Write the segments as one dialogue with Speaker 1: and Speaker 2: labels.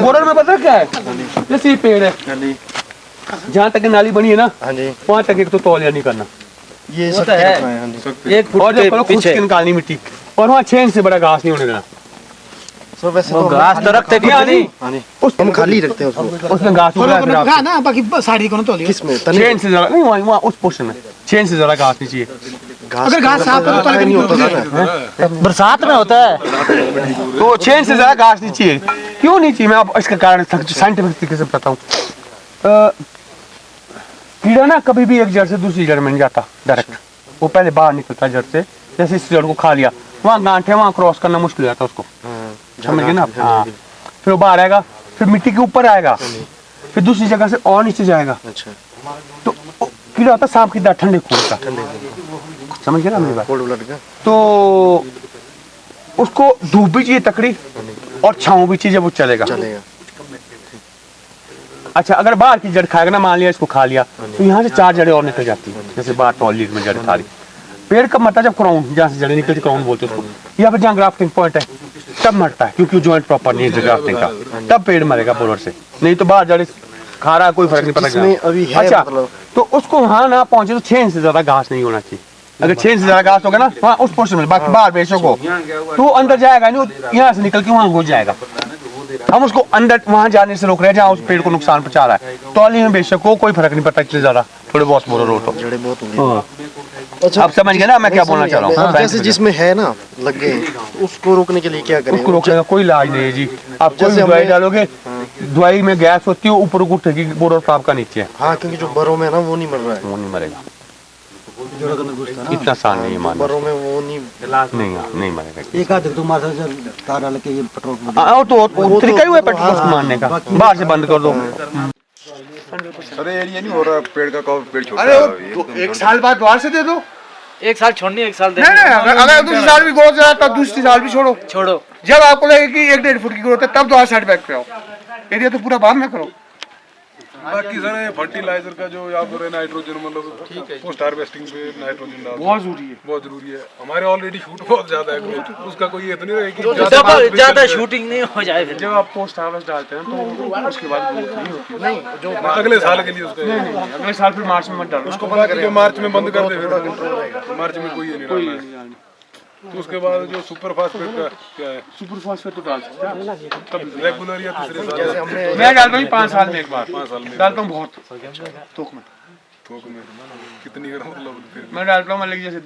Speaker 1: Borer में पता क्या है, जैसे ये पेड़ है जहाँ तक नाली बनी है ना वहाँ तक एक तो तौलिया नहीं करना,
Speaker 2: ये सब है
Speaker 1: 1 फुट के पीछे निकालनी मिट्टी, और वहाँ 6 इंच से बड़ा घास नहीं होने देना।
Speaker 2: वैसे
Speaker 3: वो घास तो रखते नहीं,
Speaker 2: हम खाली रखते हैं उसको,
Speaker 1: उसमें घास उगा
Speaker 4: ना, बाकी साड़ी को तौलिया
Speaker 2: किसमें
Speaker 1: 6 इंच से ज्यादा नहीं, वहाँ उस पोर्शन में 6 इंच से ज्यादा घास नहीं चाहिए।
Speaker 4: अगर घास साफ हो तो तौलिया नहीं होता,
Speaker 3: बरसात में होता है
Speaker 1: तो 6 इंच से ज्यादा घास नहीं चाहिए। क्यों नहीं चाहिए, मैं आपको इसका कारण साइंटिफिक तरीके से बताता हूँ। कीड़ा ना कभी भी एक जड़ से दूसरी जड़ में नहीं जाता डायरेक्ट, वो पहले बाहर निकलता जड़ से, जैसे इस जड़ को खा लिया वहाँ गांठ है, वहाँ क्रॉस करना मुश्किल हो जाता है उसको, समझ गए ना आप? हाँ, फिर वो बाहर आएगा, फिर मिट्टी के ऊपर आएगा, फिर दूसरी जगह से और नीचे जाएगा। तो कीड़ा होता है सांप की तरह ठंडे खून का, समझ गए ना मेरी बात? तो उसको धूप भी चाहिए तकड़ी और छाँव भी चाहिए जब वो चलेगा। अच्छा, अगर बाहर की जड़ खाएगा ना, मान लिया इसको खा लिया तो यहाँ से 4 जड़ें और निकल जाती है, जैसे बाहर टॉयलेट में जड़ खा ली। पेड़ कब मरता है? जब क्राउन, जहाँ से जड़ें निकलती क्राउन बोलते हैं उसको, या फिर जहाँ ग्राफ्टिंग पॉइंट है तब मरता है, क्योंकि जॉइंट प्रॉपर नहीं है ग्राफ्टिंग का, तब पेड़ मरेगा बोरर से, नहीं तो बाहर जड़ें खा रहा है कोई फर्क नहीं पड़ेगा। अच्छा, तो उसको वहाँ ना पहुंचे तो 6 इंच से ज्यादा घास नहीं होना चाहिए। अगर 6 इंच से ज्यादा घास होगा ना वहाँ उस पोर्शन में, बाकी बाहर बेशक हो तो अंदर जाएगा नहीं, यहाँ से निकल के वहाँ घुस जाएगा। हम उसको अंदर वहाँ जाने से रोक रहे हैं जहाँ उस पेड़ को नुकसान पहुंचा रहा है। तौली में बेशक हो, कोई फर्क नहीं पड़ता इतने ज्यादा, थोड़े बहुत बोरर हो तो।
Speaker 2: जड़ें बहुत होंगी।
Speaker 1: अच्छा, आप समझ गए ना मैं क्या बोलना चाह रहा हूँ?
Speaker 2: जैसे जिसमें है ना लग गए, उसको रोकने के लिए क्या करें?
Speaker 1: उसको रोकने का कोई इलाज नहीं है जी। आप कोई दवाई डालोगे, दवाई में गैस होती है, ऊपर उठेगी, बोरर तो आपका नीचे है।
Speaker 2: हाँ, क्योंकि जो बरों में है ना वो नहीं मर रहा है,
Speaker 1: वो नहीं मरेगा, इतना आसान नहीं है मारना।
Speaker 2: बरों में वो
Speaker 1: नहीं मरेगा।
Speaker 3: एक आध तो मार तार डाल के ये पेट्रोल
Speaker 1: तो तरीका ही हुआ पेट्रोल को मारने का, बाहर से बंद कर दो।
Speaker 5: अरे यार ये नहीं हो रहा, पेड़ का पेड़ छोटा
Speaker 1: अरे तो 1 साल बाद द्वार से दे दो,
Speaker 6: 1 साल छोड़नी, 1 साल दे।
Speaker 1: नहीं, अगर दूसरी साल भी ग्रोथ है तब दूसरी साल भी छोड़ो। जब आपको लगे कि 1-1.5 फुट की ग्रोथ है तब द्वार साइड बैक पे आओ, एरिया तो पूरा बाद में करो।
Speaker 5: बाकी सर फर्टिलाइजर का जो यहाँ पर नाइट्रोजन, मतलब पोस्ट हार्वेस्टिंग पे नाइट्रोजन डालना
Speaker 1: बहुत जरूरी है।
Speaker 5: हमारे ऑलरेडी शूट बहुत ज्यादा है ग्रोथ, उसका कोई ये तो नहीं रहेगा कि
Speaker 6: ज्यादा शूटिंग नहीं हो जाए।
Speaker 1: जब आप पोस्ट हार्वेस्ट डालते हैं तो उसके बाद ग्रोथ नहीं होती।
Speaker 2: नहीं, जो
Speaker 5: अगले साल के लिए उसका
Speaker 1: नहीं, अगले साल फिर मार्च में मत डालो
Speaker 5: उसको बंद करके मार्च में बंद कर दे, फिर मार्च में कोई ये नहीं डालना है। तो उसके बाद जो सुपर फास्फेट का क्या है?
Speaker 1: सुपर फास्फेट तो डाल सकते हैं
Speaker 5: तब रेगुलर या दूसरे साल?
Speaker 1: मैं डालता हूँ 5 साल में एक बार,
Speaker 5: 5 साल में
Speaker 1: डालता हूँ बहुत थोक में।
Speaker 5: कितनी का मतलब?
Speaker 1: मैं डालता हूँ, मतलब जैसे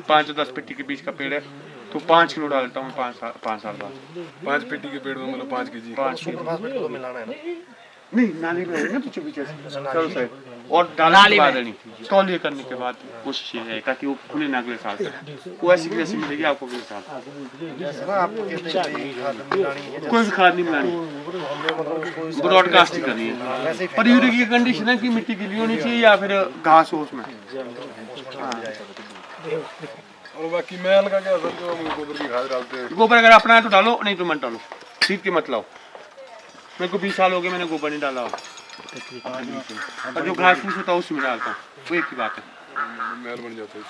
Speaker 1: 5 से 10 पेटी के बीच का पेड़ है तो 5 किलो डालता हूँ 5 साल बाद।
Speaker 5: 5 पेटी के पेड़ में मतलब 5 kg।
Speaker 1: 5
Speaker 2: को मिलाना है ना?
Speaker 1: नहीं, नाली में रहेगा पीछे पीछे चलो सही, और नाली में तौलिए करने के बाद कोशिश ये है ताकि वो खुले ना अगले साल तक, वो ऐसी की वैसी मिलेगी आपको अगले साल। कोई भी खाद नहीं मिलानी, ब्रॉडकास्ट ही करनी है। पर यूरिया की कंडीशन है कि मिट्टी गीली होनी चाहिए या फिर घास हो उसमें।
Speaker 5: और बाकी मैल का क्या सर, जो गोबर की खाद डालते हैं?
Speaker 1: गोबर अगर अपना है तो डालो, नहीं तो मत डालो, खरीद के मत लाओ। मेरे को 20 साल हो गए मैंने गोबर नहीं डाला, और जो घास फूस होता है उसमें डालता हूँ, वो एक ही बात है।
Speaker 5: मैल बन जाता है।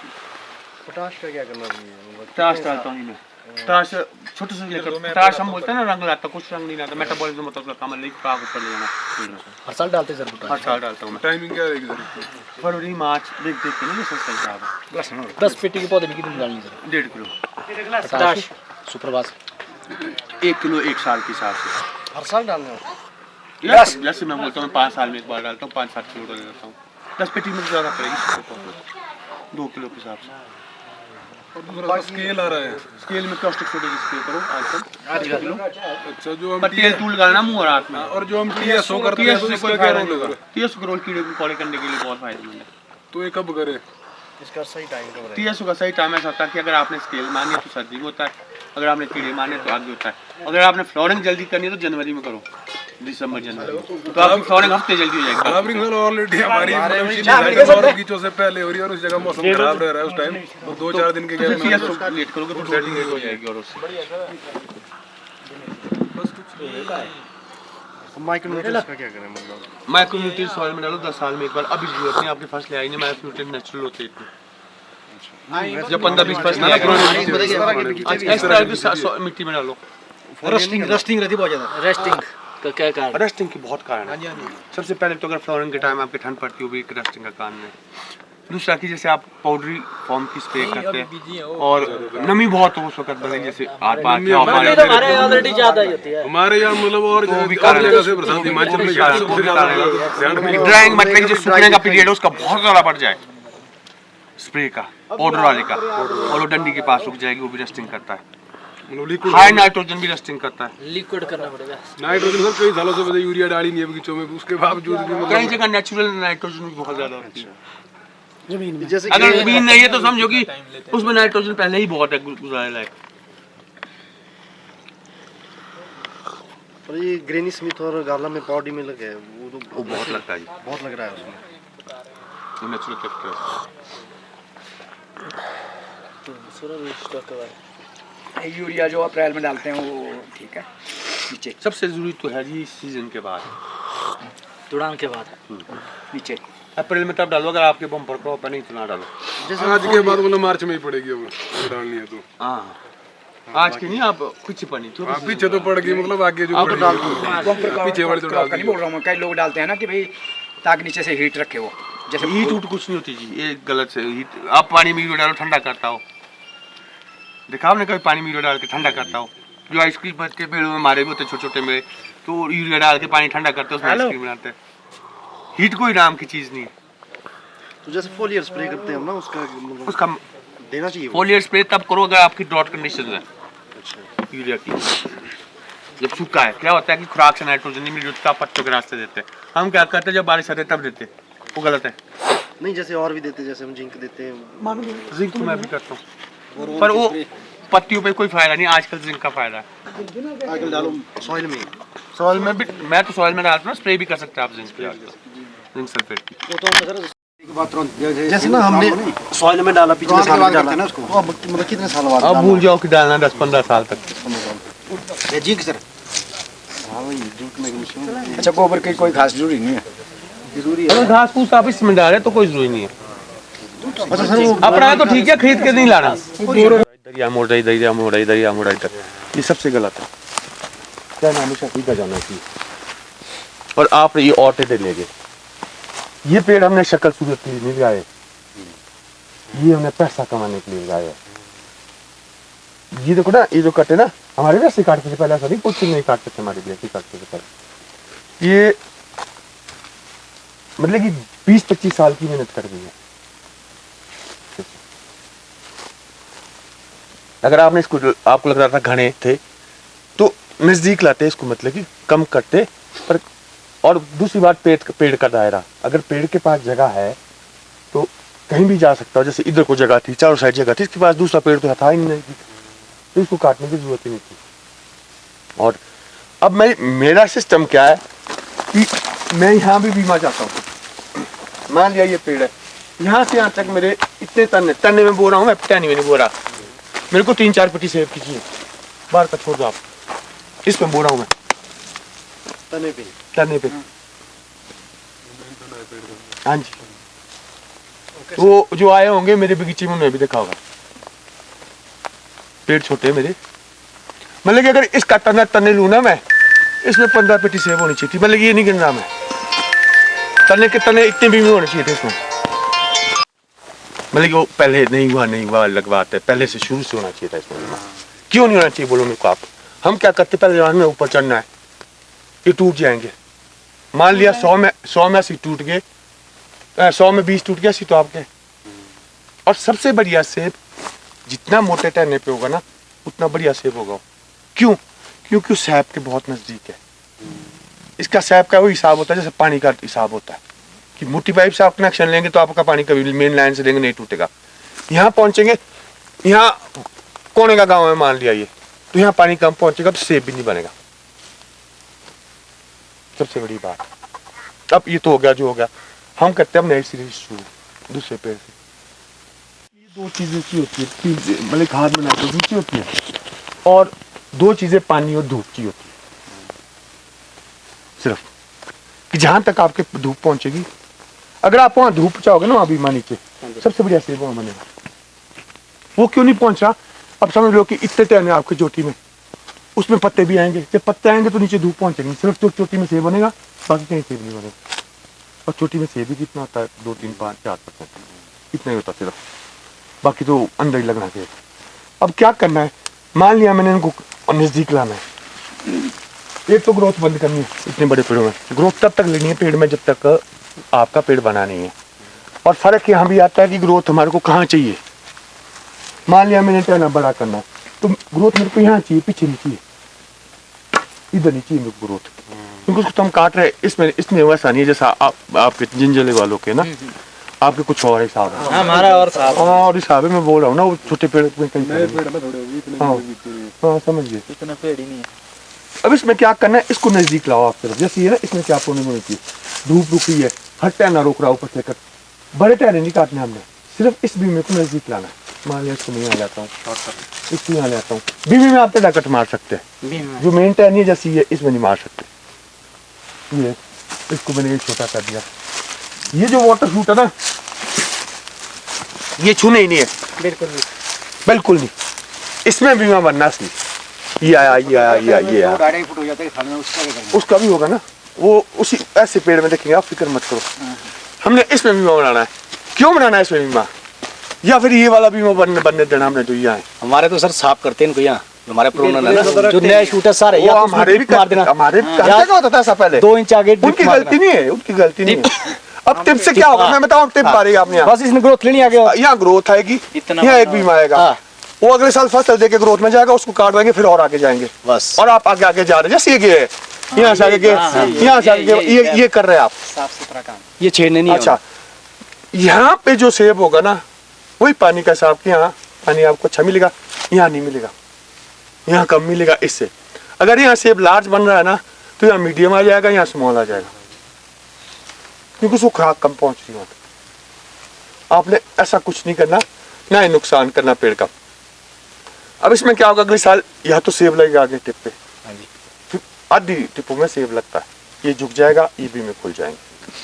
Speaker 2: पोटाश का क्या करना चाहिए?
Speaker 1: पोटाश डालता हूँ मैं, पोटाश छोटे से लेकर, पोटाश हम बोलते हैं ना रंग लाता, कुछ रंग नहीं लाता, मेटाबॉलिज्म होता है उसका काम, लेकिन पाक ऊपर ले जाना।
Speaker 3: हर साल डालते सर पोटाश?
Speaker 1: हर साल डालता हूँ मैं।
Speaker 5: टाइमिंग क्या रहेगी सर?
Speaker 1: फरवरी मार्च देख के ना जैसे सही साहब।
Speaker 3: 10 पेटी के पौधे में कितनी डालनी सर?
Speaker 1: 1.5 किलो
Speaker 3: पोटाश सुप्रभाष
Speaker 1: 1 किलो 1 साल के हिसाब से
Speaker 2: हर साल डालना है?
Speaker 1: जैसे मैं बोलता हूँ 5 साल में एक बार डालता हूँ, 5-7 किलो डाल देता हूँ। 10 पेटी में ज़्यादा पड़ेगी 2 किलो के हिसाब से।
Speaker 5: और दूसरा स्केल आ रहा है,
Speaker 1: स्केल में कास्टिक सोडा की स्प्रे करो आजकल 1 किलो।
Speaker 5: अच्छा, जो हम
Speaker 1: तेल तूल लगाना मुँह और हाथ में।
Speaker 5: और जो हम TSO करते हैं तो इसका क्या रोल होगा?
Speaker 1: TSO का रोल कीड़े को कॉले करने के लिए बहुत फायदेमंद है।
Speaker 5: तो ये कब करें?
Speaker 2: इसका सही टाइम कब रहेगा?
Speaker 1: TSO का सही टाइम ऐसा होता है कि अगर आपने स्केल मारनी है तो सर्दी में होता है, अगर आपने कीड़े मारने तो आगे होता है। अगर आपने फ्लोरिंग जल्दी करनी है तो जनवरी में करो, दिसंबर जनवरी, तो आपकी फ्लोरिंग हफ्ते जल्दी हो जाएगी।
Speaker 5: फ्लावरिंग सर ऑलरेडी हमारी बगीचों से पहले हो रही है और उस जगह मौसम खराब रह रहा है उस टाइम, और 2-4 दिन के गैप में
Speaker 1: लेट करोगे तो सेटिंग हो जाएगी। और उससे
Speaker 2: माइक्रोन्यूट्रिएंट्स का क्या करें? मतलब
Speaker 1: माइक्रोन्यूट्रिएंट सॉइल में डालो 10 साल में एक बार, अभी जरूरत नहीं, आपकी फसल आई नहीं, माइक्रोन्यूट्रिएंट नेचुरल होते हैं इतने। जब 15-20 फसल इस तरह की मिट्टी में डालो,
Speaker 3: रस्टिंग रस्टिंग रहती बहुत ज्यादा।
Speaker 6: रेस्टिंग का क्या कारण?
Speaker 1: रस्टिंग की बहुत कारण है। सबसे पहले तो अगर फ्लावरिंग के टाइम आपकी ठंड पड़ती है वो भी एक रस्टिंग का कारण है। दूसरा कि जैसे आप पाउडरी फॉर्म की स्प्रे करते हैं और नमी बहुत हो उस वक्त मतलब जैसे आप
Speaker 6: मम्मी तो हमारे ऑलरेडी ज्यादा ही होती है।
Speaker 5: हमारे यहाँ मतलब और
Speaker 1: वो भी कारण
Speaker 5: जगह से बरसात हिमाचल में
Speaker 1: ड्राइंग मतलब कि जो सूखने का पीरियड है उसका बहुत ज्यादा बढ़ जाए स्प्रे का पाउडर वाले का और वो डंडी के पास रुक जाएगी वो भी रस्टिंग करता है।
Speaker 5: लिक्विड
Speaker 1: हाई नाइट्रोजन भी रस्टिंग करता है।
Speaker 6: लिक्विड करना पड़ेगा।
Speaker 5: नाइट्रोजन सर कई सालों से वजह यूरिया डाली नहीं है बगीचों में, उसके बावजूद भी
Speaker 1: कई
Speaker 5: मतलब
Speaker 1: जगह नेचुरल नाइट्रोजन भी बहुत ज्यादा होती है।
Speaker 2: जैसे
Speaker 1: अगर जमीन नहीं है तो समझो कि उसमें नाइट्रोजन पहले ही बहुत है गुजारे लायक।
Speaker 2: और ये ग्रेनी स्मिथ और गार्ला में पॉडी में लगे है
Speaker 1: वो बहुत लगता है जी,
Speaker 2: बहुत लग रहा है उसमें।
Speaker 1: वो नेचुरल फैक्टर है।
Speaker 7: यूरिया जो अप्रैल में डालते हैं वो ठीक है नीचे
Speaker 1: सबसे जरूरी तो है जी सीजन के बाद,
Speaker 6: तुड़ान के बाद
Speaker 7: नीचे
Speaker 1: अप्रैल में तब डालो अगर आपके बम्पर क्रॉप है, नहीं तो ना डालो।
Speaker 5: आज के बाद मतलब मार्च में ही पड़ेगी अब डालनी है तो।
Speaker 1: हाँ आज की नहीं, आप कुछ पनी तो
Speaker 5: पीछे तो पड़ गई मतलब आगे जो पीछे वाले तो डाल
Speaker 7: नहीं बोल रहा हूँ, कई लोग डालते हैं ना कि भाई ताकि नीचे से हीट रखे वो, जैसे
Speaker 1: हीट उट कुछ नहीं होती जी, ये गलत से हीट। आप पानी में यूरिया डालो ठंडा करता हो, देखा आपने कभी पानी में यूरिया डाल के ठंडा करता हो? जो आइसक्रीम के पेड़ों में मारे भी होते छोटे छोटे मेरे, तो यूरिया डाल के पानी ठंडा करते हैं उसमें आइसक्रीम बनाते हैं। हीट कोई नाम की चीज नहीं है।
Speaker 2: तो जैसे फोलियर स्प्रे करते हैं हम ना, उसका मतलब
Speaker 1: उसका
Speaker 2: देना चाहिए वो।
Speaker 1: फोलियर स्प्रे तब करो अगर आपकी ड्रॉट कंडीशन है यूरिया की। जब सूखा है क्या होता है कि खुराक से नाइट्रोजन नहीं मिल रही उसका पत्तों के रास्ते देते हैं। हम क्या करते हैं जब बारिश आती है तब देते, वो गलत है।
Speaker 2: नहीं जैसे और भी देते हैं, जैसे हम जिंक देते हैं।
Speaker 1: जिंक तो मैं भी करता हूँ पर वो पत्तियों पे कोई फायदा नहीं। आजकल जिंक का फायदा है
Speaker 2: आजकल डालो सॉइल में।
Speaker 1: सॉइल में भी, मैं तो सॉइल में डालता हूँ, स्प्रे भी कर सकते हैं आप जिंक पे, जिंक सल्फेट की।
Speaker 2: जैसे ना हमने सॉइल में डाला पिछले साल में डाला ना उसको, तो अब मतलब कितने साल बाद
Speaker 1: अब भूल जाओ कि डालना 10-15 साल तक।
Speaker 3: ये जिंक सर।
Speaker 2: हाँ वही जिंक मैग्नीशियम।
Speaker 3: अच्छा गोबर की कोई खास जरूरी नहीं है।
Speaker 2: जरूरी
Speaker 1: अगर घास फूस आप इसमें डाले तो कोई जरूरी नहीं है।
Speaker 2: अच्छा सर वो
Speaker 1: अपना है तो ठीक है, खरीद के नहीं लाना। दरिया मोड़ा दरिया मोड़ा दरिया मोड़ा इधर, ये सबसे गलत है। क्या हमेशा सीधा जाना चाहिए। और आप ये औरतें ले गए, ये पेड़ हमने शक्ल सूरत के लिए नहीं लगाए, ये हमने पैसा कमाने के लिए लगाए। ये देखो ना, ये जो कटे ना हमारे भी ऐसे काटते थे पहले, ऐसा नहीं कुछ नहीं काटते थे हमारे भी ऐसे काटते थे पहले। ये मतलब कि 20-25 साल की मेहनत कर दी है। अगर आपने इसको, आपको लग रहा था घने थे तो नजदीक लाते इसको, मतलब कि कम करते पर। और दूसरी बात पेड़ का दायरा, अगर पेड़ के पास जगह है तो कहीं भी जा सकता हो। जैसे इधर को जगह थी, चारों साइड जगह थी, इसके पास दूसरा पेड़ तो था ही नहीं, तो इसको काटने की जरूरत ही नहीं थी। और अब मेरा सिस्टम क्या है कि मैं यहाँ भी बीमा चाहता हूँ। मान लिया ये पेड़ है, यहाँ से यहाँ तक मेरे इतने तन्ने में बो रहा हूँ मैं, टहनी में नहीं बो रहा। मेरे को 3-4 पेटी सेब की चाहिए, बाहर का छोड़ दो आप, इसमें बो रहा हूँ मैं तने पे। हाँ जी, वो जो आए होंगे मेरे बगीचे में उन्हें भी देखा होगा, पेड़ छोटे मेरे। मतलब कि अगर इसका तने लूँ ना मैं, इसमें 15 पेटी सेब होनी चाहिए थी। मतलब ये नहीं गिनना मैं, तने के तने इतने भी होने चाहिए थे इसमें। मतलब कि वो पहले नहीं हुआ अलग बात है, पहले से शुरू से होना चाहिए था इसमें। क्यों नहीं होना चाहिए बोलो मेरे को आप? हम क्या करते पहले जमाने में, ऊपर चढ़ना है, ये टूट जाएंगे। मान लिया 100 में 80 टूट गए, 100 में 20 टूट गया, 80 तो आपके। और सबसे बढ़िया सेब जितना मोटे टहने पे होगा ना उतना बढ़िया सेब होगा। क्यों? क्योंकि उस सैप के बहुत नजदीक है। इसका सैप का वो हिसाब होता है जैसे पानी का हिसाब होता है कि मोटी पाइप से आप कनेक्शन लेंगे तो आपका पानी कभी मेन लाइन से देंगे नहीं टूटेगा। यहाँ पहुंचेंगे, यहाँ कोने का गाँव है मान लिया ये, तो यहाँ पानी कम पहुंचेगा तो सेब भी नहीं बनेगा। सबसे बड़ी बात। अब ये तो हो गया जो हो गया, हम करते हैं नई सीरीज शुरू दूसरे पेड़ से। ये 2 चीजें की होती है, मतलब खाद में नाइट्रोजन की होती है और 2 चीजें पानी और धूप की होती है। सिर्फ कि जहां तक आपके धूप पहुंचेगी, अगर आप वहां धूप चाहोगे ना, वहां भी नीचे सबसे बढ़िया सेब वहां बनेगा। वो क्यों नहीं पहुंच रहा? अब समझ लो कि इतने टहने आपके चोटी में, उसमें पत्ते भी आएंगे, जब पत्ते आएंगे तो नीचे धूप पहुंचेंगे, सिर्फ चोटी में सेब बनेगा, बाकी कहीं सेब नहीं बनेगा। और चोटी में सेब भी कितना होता है, 2, 3, 5, 4% इतना ही होता सिर्फ, बाकी तो अंदर ही लगना चाहिए। अब क्या करना है, मान लिया मैंने इनको नजदीक लाना है, एक तो ग्रोथ बंद करनी है इतने बड़े पेड़ों में, ग्रोथ तब तक लेनी है पेड़ में जब तक आपका पेड़ बना नहीं है। और फर्क यहाँ भी आता है कि ग्रोथ हमारे को कहाँ चाहिए। मान लिया मैंने टहना बड़ा करना है तो ग्रोथ मेरे को यहाँ चाहिए, पीछे नहीं चाहिए, इधर नहीं चाहिए मेरे को ग्रोथ, क्योंकि उसको तो हम काट रहे हैं। इसमें वैसा नहीं है जैसा आपके जिंजले वालों के ना, आपके कुछ और हिसाब है,
Speaker 6: हमारा और साहब
Speaker 1: हाँ और हिसाब है। मैं बोल रहा हूँ ना वो छोटे पेड़ में कहीं
Speaker 5: नए पेड़ में थोड़े होगी इतने
Speaker 1: हाँ।
Speaker 5: बीते
Speaker 1: हाँ समझ गए।
Speaker 6: इतना पेड़ ही नहीं है।
Speaker 1: अब इसमें क्या करना है, इसको नजदीक लाओ आप तरफ, जैसे ये ना इसमें क्या होने होनी चाहिए, धूप रुकी है, हर टहना रोक रहा ऊपर से कर, बड़े टहने नहीं काटने हमने, सिर्फ इस बीमे को नजदीक लाना है। मान लिया इसको नहीं आ जाता हूँ, इसको यहाँ ले आता हूँ, बीमे में आप टेढ़ा कट मार सकते हैं, जो मेन टहनी है जैसी ये इसमें नहीं मार सकते। ये इसको मैंने ये छोटा कर दिया। ये जो वाटर शूट है ना, ये छूने ही नहीं है, बिल्कुल नहीं, इसमें बीमा बनना असली। ये आया ये आया ये आया ये आया,
Speaker 3: 2.5 फुट हो जाता है खाने में, उसका क्या करेंगे?
Speaker 1: उसका भी होगा ना, वो उसी ऐसे पेड़ में देखेंगे आप, फिक्र मत करो। हमने इसमें बीमा बनाना है। क्यों बनाना है इसमें बीमा, या फिर ये वाला बीमा बनने देना हमने जो यहाँ है।
Speaker 3: हमारे तो सर साफ करते हैं इनको यहाँ, हमारे प्रोनल है ना, जो नए शूटर सारे
Speaker 1: वो हमारे भी
Speaker 3: मार देना,
Speaker 1: हमारे करते होता था ऐसा पहले,
Speaker 3: 2 इंच आगे
Speaker 1: उनकी गलती नहीं है, उनकी गलती नहीं है। अब टिप से क्या होगा मैं बताऊँ, टिप मारेगा आपने
Speaker 3: बस इसने ग्रोथ लेनी आगे।
Speaker 1: यहाँ ग्रोथ आएगी, यहाँ एक बीमा आएगा, वो अगले साल फसल देके ग्रोथ में जाएगा, उसको काट देंगे फिर और आगे जाएंगे
Speaker 3: बस।
Speaker 1: और आप आगे आगे जा रहे हैं, जैसे ये गए यहाँ से आगे गए, यहाँ से आगे गए, ये कर रहे हैं आप।
Speaker 3: साफ सुथरा काम, ये छेड़ने नहीं।
Speaker 1: अच्छा, यहाँ पे जो सेब होगा ना, वही पानी का हिसाब कि यहाँ पानी आपको अच्छा मिलेगा, यहाँ नहीं मिलेगा, यहाँ कम मिलेगा। इससे अगर यहाँ सेब लार्ज बन रहा है ना, तो यहाँ मीडियम आ जाएगा, यहाँ स्मॉल आ जाएगा, क्योंकि उसको खुराक कम पहुंच रही है। आपने ऐसा कुछ नहीं करना, ना ही नुकसान करना पेड़ का। अब इसमें क्या होगा, अगले साल यहाँ तो सेब लगेगा आगे टिप पे, फिर आधी टिपों में सेब लगता है, ये झुक जाएगा, ये भी में खुल जाएंगे,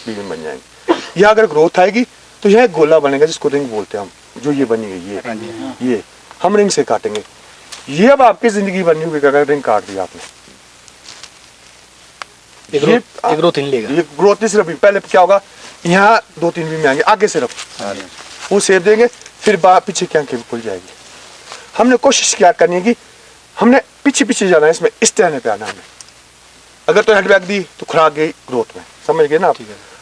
Speaker 1: बी में बन जाएंगे। यहाँ अगर ग्रोथ आएगी तो यह एक गोला बनेगा जिसको रिंग बोलते हैं हम, जो ये बनी गई ये हम रिंग से काटेंगे। ये अब आपकी जिंदगी बननी होगी अगर रिंग काट दिया आपने। ये ग्रोथ नहीं लेगा, ये ग्रोथ नहीं सिर्फ, पहले क्या होगा, यहाँ 2-3 भी में आएंगे आगे सिर्फ, वो सेब देंगे, फिर पीछे क्या भी खुल जाएगी। हमने कोशिश क्या करनी है कि हमने पीछे पीछे जाना है, इसमें इस टहने पे आना है। अगर तो हेडबैक दी तो खुराक गई ग्रोथ में, समझ गए ना आप।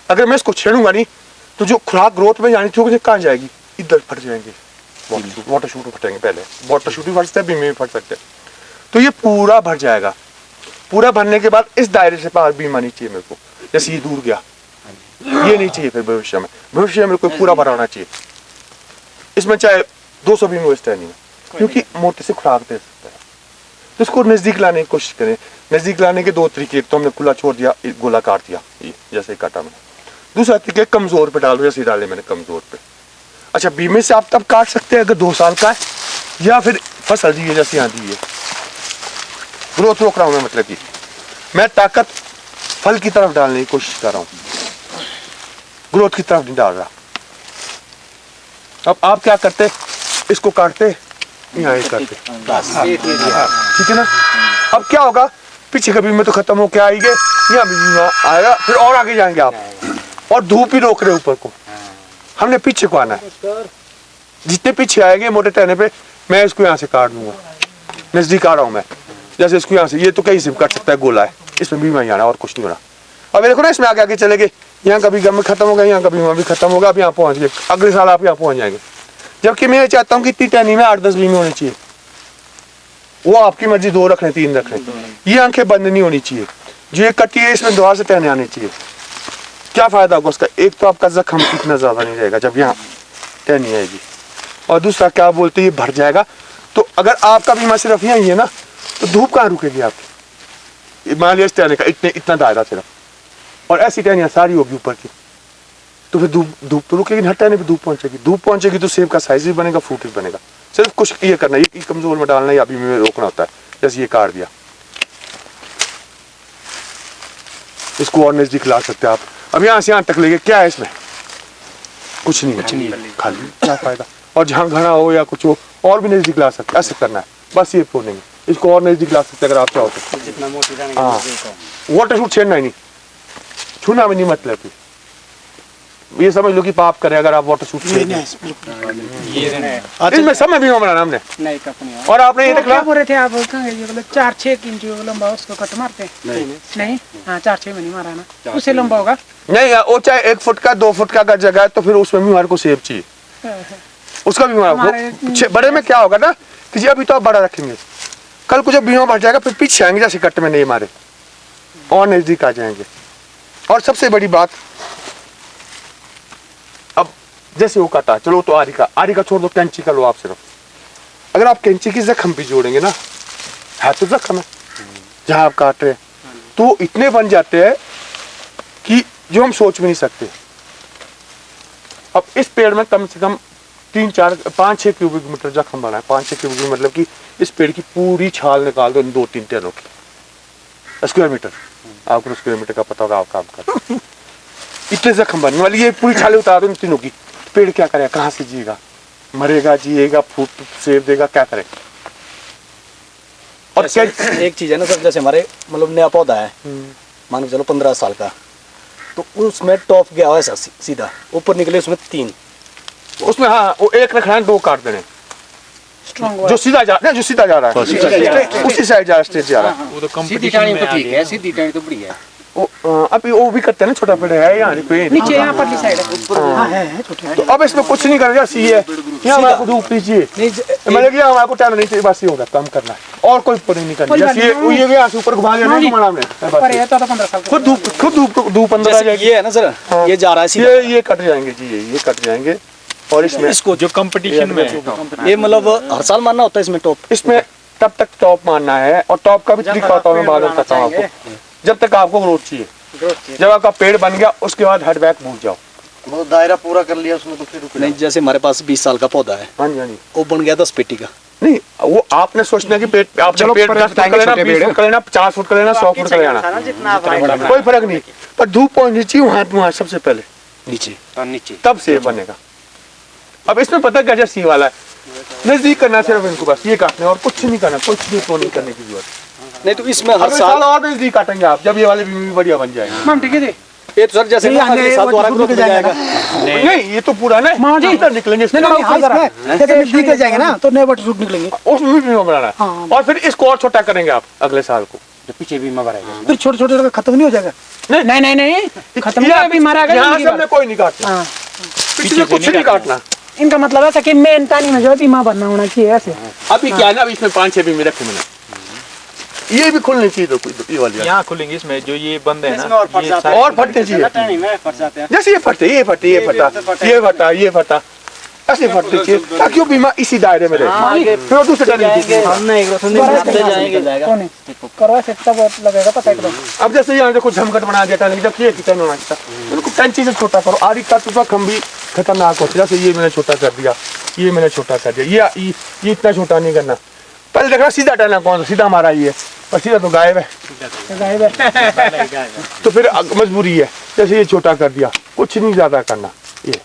Speaker 1: अगर मैं इसको छेड़ूंगा नहीं तो जो खुराक ग्रोथ में जानी थी कहाँ जाएगी, इधर फट जाएंगे, वाटर शूट फटेंगे। पहले वाटर शूट भी फट सकते हैं, बीमे भी फट सकते हैं। तो ये पूरा भर जाएगा, पूरा भरने के बाद इस दायरे से बाहर बीमा नहीं चाहिए मेरे को, जैसे ये दूर गया, ये नहीं चाहिए। फिर भविष्य में मेरे को पूरा भरा होना चाहिए। इसमें चाहे 200 बीमे हो, इस तरह नहीं है, क्योंकि मोटे से खुराक दे सकता है। तो इसको नजदीक लाने की कोशिश करें। नजदीक लाने के 2 तरीके, एक तो हमने खुला छोड़ दिया, गोला काट दिया, ये जैसे काटा मैंने। दूसरा तरीके कमजोर पे डालो, जैसे डाले मैंने कमजोर पे। अच्छा, बीमे से आप तब काट सकते हैं अगर 2 साल का है, या फिर फसल दी है जैसे यहाँ दी है। ग्रोथ रोक रहा हूँ मैं, मतलब कि मैं ताकत फल की तरफ डालने की कोशिश कर रहा हूँ, ग्रोथ की तरफ नहीं डाल रहा। अब आप क्या करते, इसको काटते, यहाँ ये करते, ठीक है ना। अब क्या होगा, पीछे कभी में तो खत्म हो के आएंगे, यहाँ भी आएगा, फिर और आगे जाएंगे आप, और धूप भी रोक रहे ऊपर को। हमने पीछे को आना है, जितने पीछे आएंगे मोटे टहने पे, मैं इसको यहाँ से काट दूंगा। नजदीक आ रहा हूँ मैं, जैसे इसको यहाँ से, ये तो कहीं से काट सकता है, गोला है, इसमें भी वहीं आना और कुछ नहीं होना। अब देखो ना, इसमें आगे आगे चले गए, यहाँ कभी गम खत्म होगा, यहाँ कभी वहाँ भी खत्म होगा, अब यहाँ पहुँच गए, अगले साल आप यहाँ पहुँच जाएंगे। जबकि मैं चाहता हूँ कि इतनी टहनी में 8-10 बीमे होनी चाहिए। वो आपकी मर्जी, 2 रख लें, 3 रख लें, ये आंखें बंद नहीं होनी चाहिए। जो ये कटी है, इसमें दोबारा से टहने आने चाहिए। क्या फायदा होगा उसका, एक तो आपका जख्म इतना ज्यादा नहीं रहेगा जब यहाँ टहनी आएगी, और दूसरा क्या बोलते, ये भर जाएगा। तो अगर आपका बीमा सिर्फ यहाँ ही है ना, तो धूप कहाँ रुकेगी आपकी। मान लिया इस टहने का इतना दायरा सिर्फ, और ऐसी टहनियाँ सारी होगी ऊपर की, तो फिर धूप तो रुकेगी, हर टहने पे धूप पहुंचेगी तो सेब का साइज भी बनेगा, फ्रूट भी बनेगा। सिर्फ कुछ ये करना, ये कमजोर में डालना या बीमे में रोकना होता है। जैसे ये काट दिया, इसको और नजदीक ला सकते हैं आप। अब यहाँ से यहाँ तक लेके क्या है इसमें, कुछ नहीं है, खाली क्या फायदा। और जहाँ घना हो या कुछ हो, और भी नजदीक ला सकते, ऐसे करना है बस। ये तोड़ेंगे, इसको और नजदीक ला सकते अगर आप चाहो तो।
Speaker 2: जितना मोटी रहने
Speaker 1: हाँ, वाटर शूट छेड़ना ही नहीं, छूना भी नहीं मतलब कि ये समझ लो कि पाप करे अगर आप वाटर शूट छेड़ दें। इसमें समय भी बनाना हमने।
Speaker 2: नहीं कपनी
Speaker 1: और आपने ये
Speaker 4: क्या
Speaker 1: देखा
Speaker 4: बोल रहे थे आप? कहाँ ये बोले 4-6 इंच लंबा उसको कट मारते हैं? नहीं, हाँ 4-6 में नहीं मारा ना, उससे लंबा होगा।
Speaker 1: नहीं, वो चाहे 1 फुट का 2 फुट का अगर जगह है तो फिर उसमें भी हमारे को सेब चाहिए, उसका भी हमारे बड़े में क्या होगा ना कि जी अभी तो आप बड़ा रखेंगे, कल को जब बीमा बढ़ जाएगा फिर पीछे आएंगे जैसे कट में नहीं मारे और नजदीक आ जाएंगे। और सबसे बड़ी बात, अब जैसे वो काटा, चलो तो आरी का छोड़ दो, कैंची का लो आप सिर्फ। अगर आप कैंची की जख्म भी जोड़ेंगे ना, है तो जख्म है जहां आप काट रहे हैं, तो इतने बन जाते हैं कि जो हम सोच भी नहीं सकते। अब इस पेड़ में कम से कम 3-4-5-6 क्यूबिक मीटर जख्म बना है। 5-6 क्यूबिक मीटर मतलब कि इस पेड़ की पूरी छाल निकाल दो 2-3 टनों की स्क्वायर मीटर। आपको स्क्वायर मीटर का पता होगा, आप काम कर इतने जख्म बनने वाली, ये पूरी छाले उतार दो इन तीनों की, पेड़ क्या करेगा, कहाँ से जिएगा, मरेगा, जिएगा, फूट सेब देगा, क्या करेगा। और क्या
Speaker 3: एक चीज है ना सर, जैसे हमारे मतलब नया पौधा है, मान के चलो 15 साल का, तो उसमें टॉप गया हुआ है सर, सीधा ऊपर निकले उसमें 3,
Speaker 1: उसमें, हाँ वो 1 रखना है, 2 काट देने,
Speaker 4: स्ट्रॉन्ग
Speaker 1: जो सीधा जा रहा है उसी साइड जा रहा है, स्ट्रेट जा रहा है।
Speaker 2: सीधी टाणी तो ठीक है, सीधी टाणी तो बढ़िया है।
Speaker 1: अभी वो भी करते हैं ना, छोटा पेड़ है यहाँ पे
Speaker 4: नीचे यहाँ परली साइड है छोटे।
Speaker 1: तो अब इसमें कुछ नहीं करेगा, सी है यहाँ हमारे को धूप दीजिए, मतलब कि हमारे को टाइम नहीं चाहिए, बस ये होगा, काम करना है और कोई पुडिंग नहीं करनी। जैसे ये भी यहाँ से ऊपर घुमा लेना है हमने,
Speaker 4: पर ये तो 15 साल का।
Speaker 1: खुद धूप अंदर आ जाएगी।
Speaker 3: ये है ना सर, ये जा रहा है सीधा,
Speaker 1: ये कट जाएंगे जी, ये कट जाएंगे। और इसमें
Speaker 3: इसको
Speaker 5: जो कंपटीशन में
Speaker 3: ये मतलब हर साल मारना होता है इसमें टॉप,
Speaker 1: इसमें तब तक टॉप मारना है, और टॉप का भी तरीका होता है, मैं बाद में बताता हूँ आपको। जब तक आपको ग्रोथ चाहिए, जब आपका पेड़ बन गया उसके बाद हेड बैक भूल जाओ,
Speaker 2: वो दायरा पूरा कर लिया उसमें तो फिर रुक
Speaker 3: नहीं जैसे हमारे पास 20 साल का पौधा है,
Speaker 1: हाँ जी हाँ जी,
Speaker 3: वो बन गया 10 पेटी का।
Speaker 1: नहीं वो आपने सोचना कि पेड़, आप जब पेड़ 10 फुट का लेना, 20 फुट का लेना, 50 फुट का लेना, 100 फुट का लेना, कोई फर्क नहीं, पर धूप पहुंचनी चाहिए वहां सबसे पहले
Speaker 3: नीचे,
Speaker 1: तब सेब बनेगा। अब इसमें पता क्या सी वाला है, नजदीक करना सिर्फ इनको, बस ये काटना है और कुछ नहीं करना, कुछ भी तो नहीं करने की जरूरत।
Speaker 3: नहीं तो इसमें हर
Speaker 1: अगले
Speaker 3: साल
Speaker 1: साल और नजदीक काटेंगे आप, जब ये वाले भी बढ़िया बन जाएंगे।
Speaker 4: मैम ठीक है जी।
Speaker 3: ये तो सर जैसे ना अगले साल दोबारा ग्रोथ हो जाएगा।
Speaker 1: नहीं ये तो पूरा ना
Speaker 4: माँ जी।
Speaker 1: इधर निकलेंगे,
Speaker 4: निकल जाएंगे ना तो नए वाटर शूट निकलेंगे,
Speaker 1: उसमें भी बीमा बनाना है, और फिर इसको और छोटा करेंगे आप अगले साल को,
Speaker 2: पीछे बीमा भराएगा।
Speaker 4: फिर छोटे छोटे खत्म नहीं हो जाएगा। नहीं खत्म नहीं, अभी मारा गया
Speaker 1: यहाँ से हमने कोई नहीं काटना, पीछे कुछ नहीं काटना।
Speaker 4: इनका मतलब ऐसा कि मेन पानी में जो बीमा भरना होना चाहिए ऐसे।
Speaker 1: अभी क्या है ना, अभी इसमें 5-6 बीमे रखे मैंने, ये भी खुलनी चाहिए, ये वाली
Speaker 5: यहाँ खुलेंगे, इसमें जो ये बंद है ना,
Speaker 1: और फटने चाहिए,
Speaker 2: टाणी में फट जाते हैं।
Speaker 1: जैसे ये फटा ऐसे फटने चाहिए, ताकि वो बीमा इसी दायरे में रहे, फिर वो दूसरे टाइम
Speaker 6: हमने एक जाएंगे
Speaker 4: करो ऐसे तब लगेगा पता एकदम।
Speaker 1: अब जैसे यहाँ देखो झमकट बना दिया था, जब ये किचन होना चाहिए, उनको कैंची से छोटा करो। आरी का तो हम भी खतरनाक होता है, जैसे ये मैंने छोटा कर दिया, ये मैंने छोटा कर दिया, ये इतना छोटा नहीं करना। पहले देखना सीधा टहना कौन सा, सीधा हमारा ही है, और सीधा तो गायब है, तो फिर मजबूरी है। जैसे ये छोटा कर दिया, कुछ नहीं ज्यादा करना, ये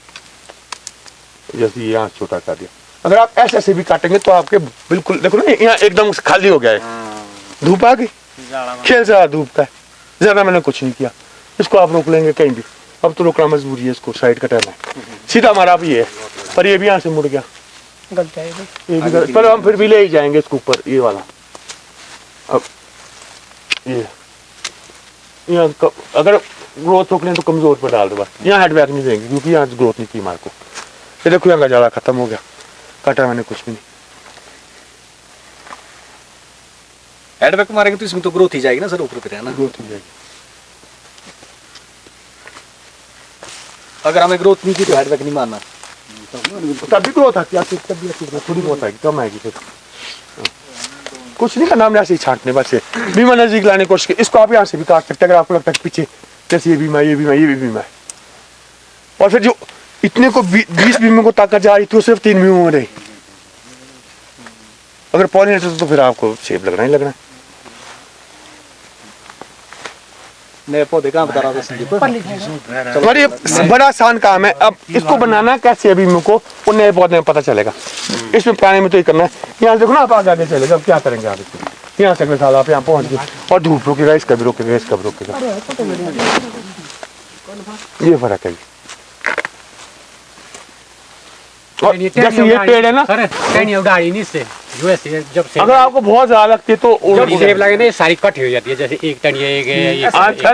Speaker 1: जैसे यहाँ छोटा कर दिया। अगर आप ऐसे ऐसे भी काटेंगे तो आपके बिल्कुल देखो ना, यहाँ एकदम खाली हो गया है, धूप आ गई, खेल से धूप का है, ज्यादा मैंने कुछ नहीं किया। इसको आप रोक लेंगे कहीं भी, अब तो रोकना मजबूरी है, इसको साइड कटना है। सीधा हमारा भी है, पर ये भी यहाँ से मुड़ गया,
Speaker 4: गल जाएगी
Speaker 1: ये भी गलत, पर हम फिर भी ले ही जाएंगे इसके ऊपर, ये वाला। अब ये यहाँ अगर ग्रोथ रोकने तो कमजोर पर डाल दो बस, यहाँ हेड बैक नहीं देंगे क्योंकि यहाँ ग्रोथ नहीं की हमारे को। ये देखो यहाँ का जाड़ा खत्म हो गया, काटा मैंने कुछ भी नहीं।
Speaker 3: हेडबैक मारेंगे तो इसमें तो ग्रोथ ही जाएगी ना सर, ऊपर पे है ना,
Speaker 1: ग्रोथ हो जाएगी।
Speaker 3: अगर हमें ग्रोथ नहीं की तो हेडबैक नहीं मारना,
Speaker 1: तभी ग्रोथ आती है, तभी थोड़ी ग्रोथ आएगी, कम आएगी फिर। कुछ नहीं करना हमने, ऐसे ही छांटने बस। बीमा नजदीक लाने की कोशिश की, इसको आप यहाँ से भी काट सकते हैं अगर आपको लगता है पीछे, जैसे ये बीमा ये भी बीमा है। और फिर जो इतने को 20 बीमे को ताकत जा रही थी, वो सिर्फ 3 बीमों में रही। अगर पॉलिनेटर तो फिर आपको सेब लगना ही लगना है।
Speaker 3: नए पौधे कहाँ बता रहा था संदीप?
Speaker 1: और ये बड़ा आसान काम है। अब इसको बनाना कैसे अभी मेरे को उन नए पौधे में पता चलेगा। इसमें पुराने में तो ही करना है। यहाँ देखो ना, आप आगे चलेगा, अब क्या करेंगे आप इसमें। यहाँ से साल आप यहाँ पहुँच गए और धूप रोकेगा, इसका भी रोकेगा, इसका भी रोकेगा। ये फर्क है। और जैसे ये पेड़ है ना,
Speaker 8: टहनी उड़ाड़ी नहीं इससे, जो ऐसे जब से
Speaker 1: अगर आपको बहुत ज्यादा लगती है तो
Speaker 8: जब सेब लगे ना ये सारी इकट्ठी हो जाती है, जैसे एक टहनी एक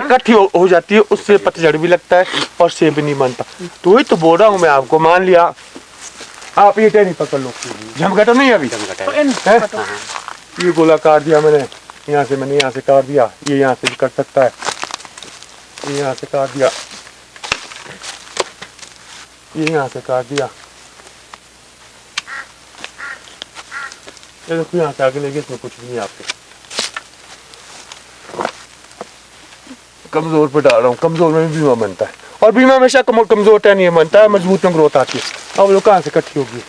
Speaker 1: इकट्ठी हो जाती है, उससे पतझड़ भी लगता है और सेब भी नहीं बनता। तो वही तो बोल रहा हूँ मैं आपको। मान लिया आप ये टहनी पकड़ लो, झमकटा नहीं अभी है? ये गोला काट दिया मैंने यहाँ से, मैंने यहाँ से काट दिया, ये यहाँ से भी कट सकता है, ये यहाँ से काट दिया, ये यहाँ से काट दिया, ये देखो यहाँ से आगे लेके, इसमें कुछ भी नहीं आपके। कमजोर पे डाल रहा हूँ, कमजोर में भी बीमा बनता है और बीमा हमेशा कमजोर टहनी में बनता है, मजबूत में ग्रोथ आती है। अब लोग कहाँ से इकट्ठी होगी?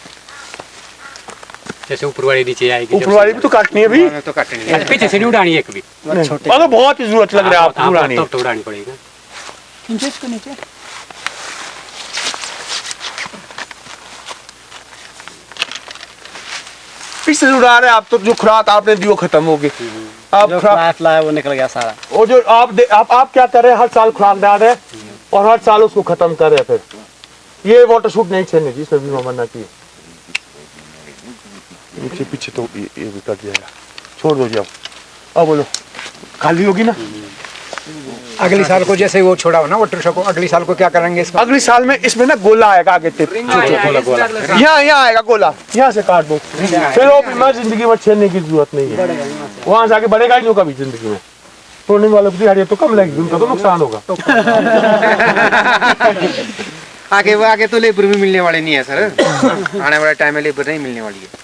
Speaker 8: जैसे ऊपर वाली नीचे आएगी,
Speaker 1: ऊपर वाली भी तो काटनी है भी,
Speaker 8: तो काटनी है, पीछे से नहीं उड़ानी एक भी।
Speaker 1: अगर बहुत ही जरूरत लग रहा है आपको उड़ानी,
Speaker 8: तब तो उड़ानी पड़ेगी।
Speaker 4: खींचो इसको नीचे।
Speaker 1: पीछे से उड़ा रहे आप तो जो खुराक आपने दी वो खत्म हो गई। आप खुराक
Speaker 3: लाया वो निकल गया सारा।
Speaker 1: वो जो आप क्या कर रहे हैं, हर साल खुराक डाल रहे हैं और हर साल उसको खत्म कर रहे हैं। फिर ये वाटर शूट नहीं छेड़ने जी, इसमें बीमा बनना चाहिए। पीछे पीछे तो ये भी कर दिया, छोड़ दो जी। अब बोलो खाली होगी ना?
Speaker 7: अगली साल को जैसे वो छोड़ा हो ना वाटर शो को, अगली साल को क्या करेंगे इसका?
Speaker 1: अगली साल में इसमें ना गोला आएगा आगे, यहाँ आएगा गोला, यहाँ से काट दो, फिर वो बीमा जिंदगी में छेड़ने की जरूरत नहीं है। वहां से आगे बढ़ेगा ही नहीं कभी जिंदगी में। तोड़ने वालों की दिहाड़ी तो कम लगेगी, उनका तो नुकसान होगा।
Speaker 9: आगे तो लेबर भी मिलने वाले नहीं है सर, आने वाले टाइम में लेबर नहीं मिलने वाली है
Speaker 5: सर।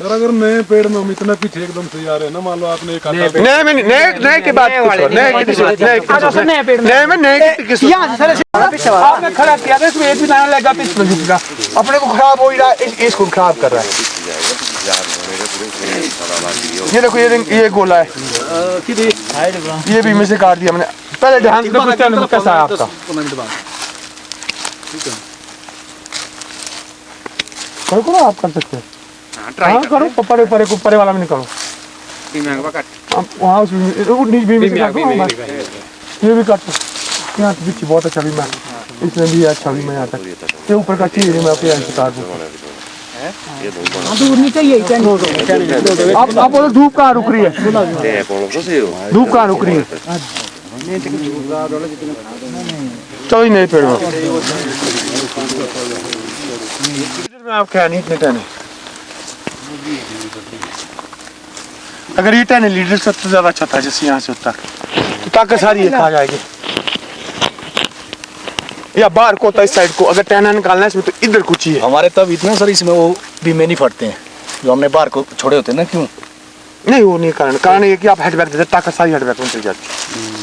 Speaker 5: अगर नए पेड़ में हम इतना पीछे एकदम से जा रहे हैं ना, मान लो आपने एक
Speaker 1: नए के बाद आपने खड़ा किया था, इसमें एक भी दाना लगा तो इसमें झुकेगा, अपने को खराब हो ही रहा है, इसको खराब कर रहा है। ये देखो ये गोला है, ये भी में से काट दिया मैंने। पहले ध्यान से देखो कैसा है आपका, करो आप कर सकते हैं। हाँ करो, परे परे को परे वाला में नहीं करो, वहाँ ये भी काट। यहाँ तो पीछे बहुत अच्छा बीमा, इसमें भी अच्छा बीमा यहाँ तक, ये ऊपर का चीज मैं आपके यहाँ से काट दूँ।
Speaker 4: दूर नहीं चाहिए।
Speaker 1: आप बोलो धूप कहाँ रुक रही है, धूप कहाँ रुक रही है? चलो ही नहीं पेड़ में आप क्या नहीं टहने। अगर ये टहने लीडर से तो ज्यादा अच्छा था, जैसे यहाँ से होता तो ताकत सारी खा जाएगी। या बाहर को होता इस साइड को, अगर टहना निकालना है इसमें तो इधर कुछ ही है।
Speaker 3: हमारे तब इतना सर इसमें वो बीमे नहीं फटते हैं जो हमने बाहर को छोड़े होते हैं ना। क्यों
Speaker 1: नहीं? वो नहीं कारण ये कि आप हेडबैक देते, ताकत सारी हेडबैक में चली जाती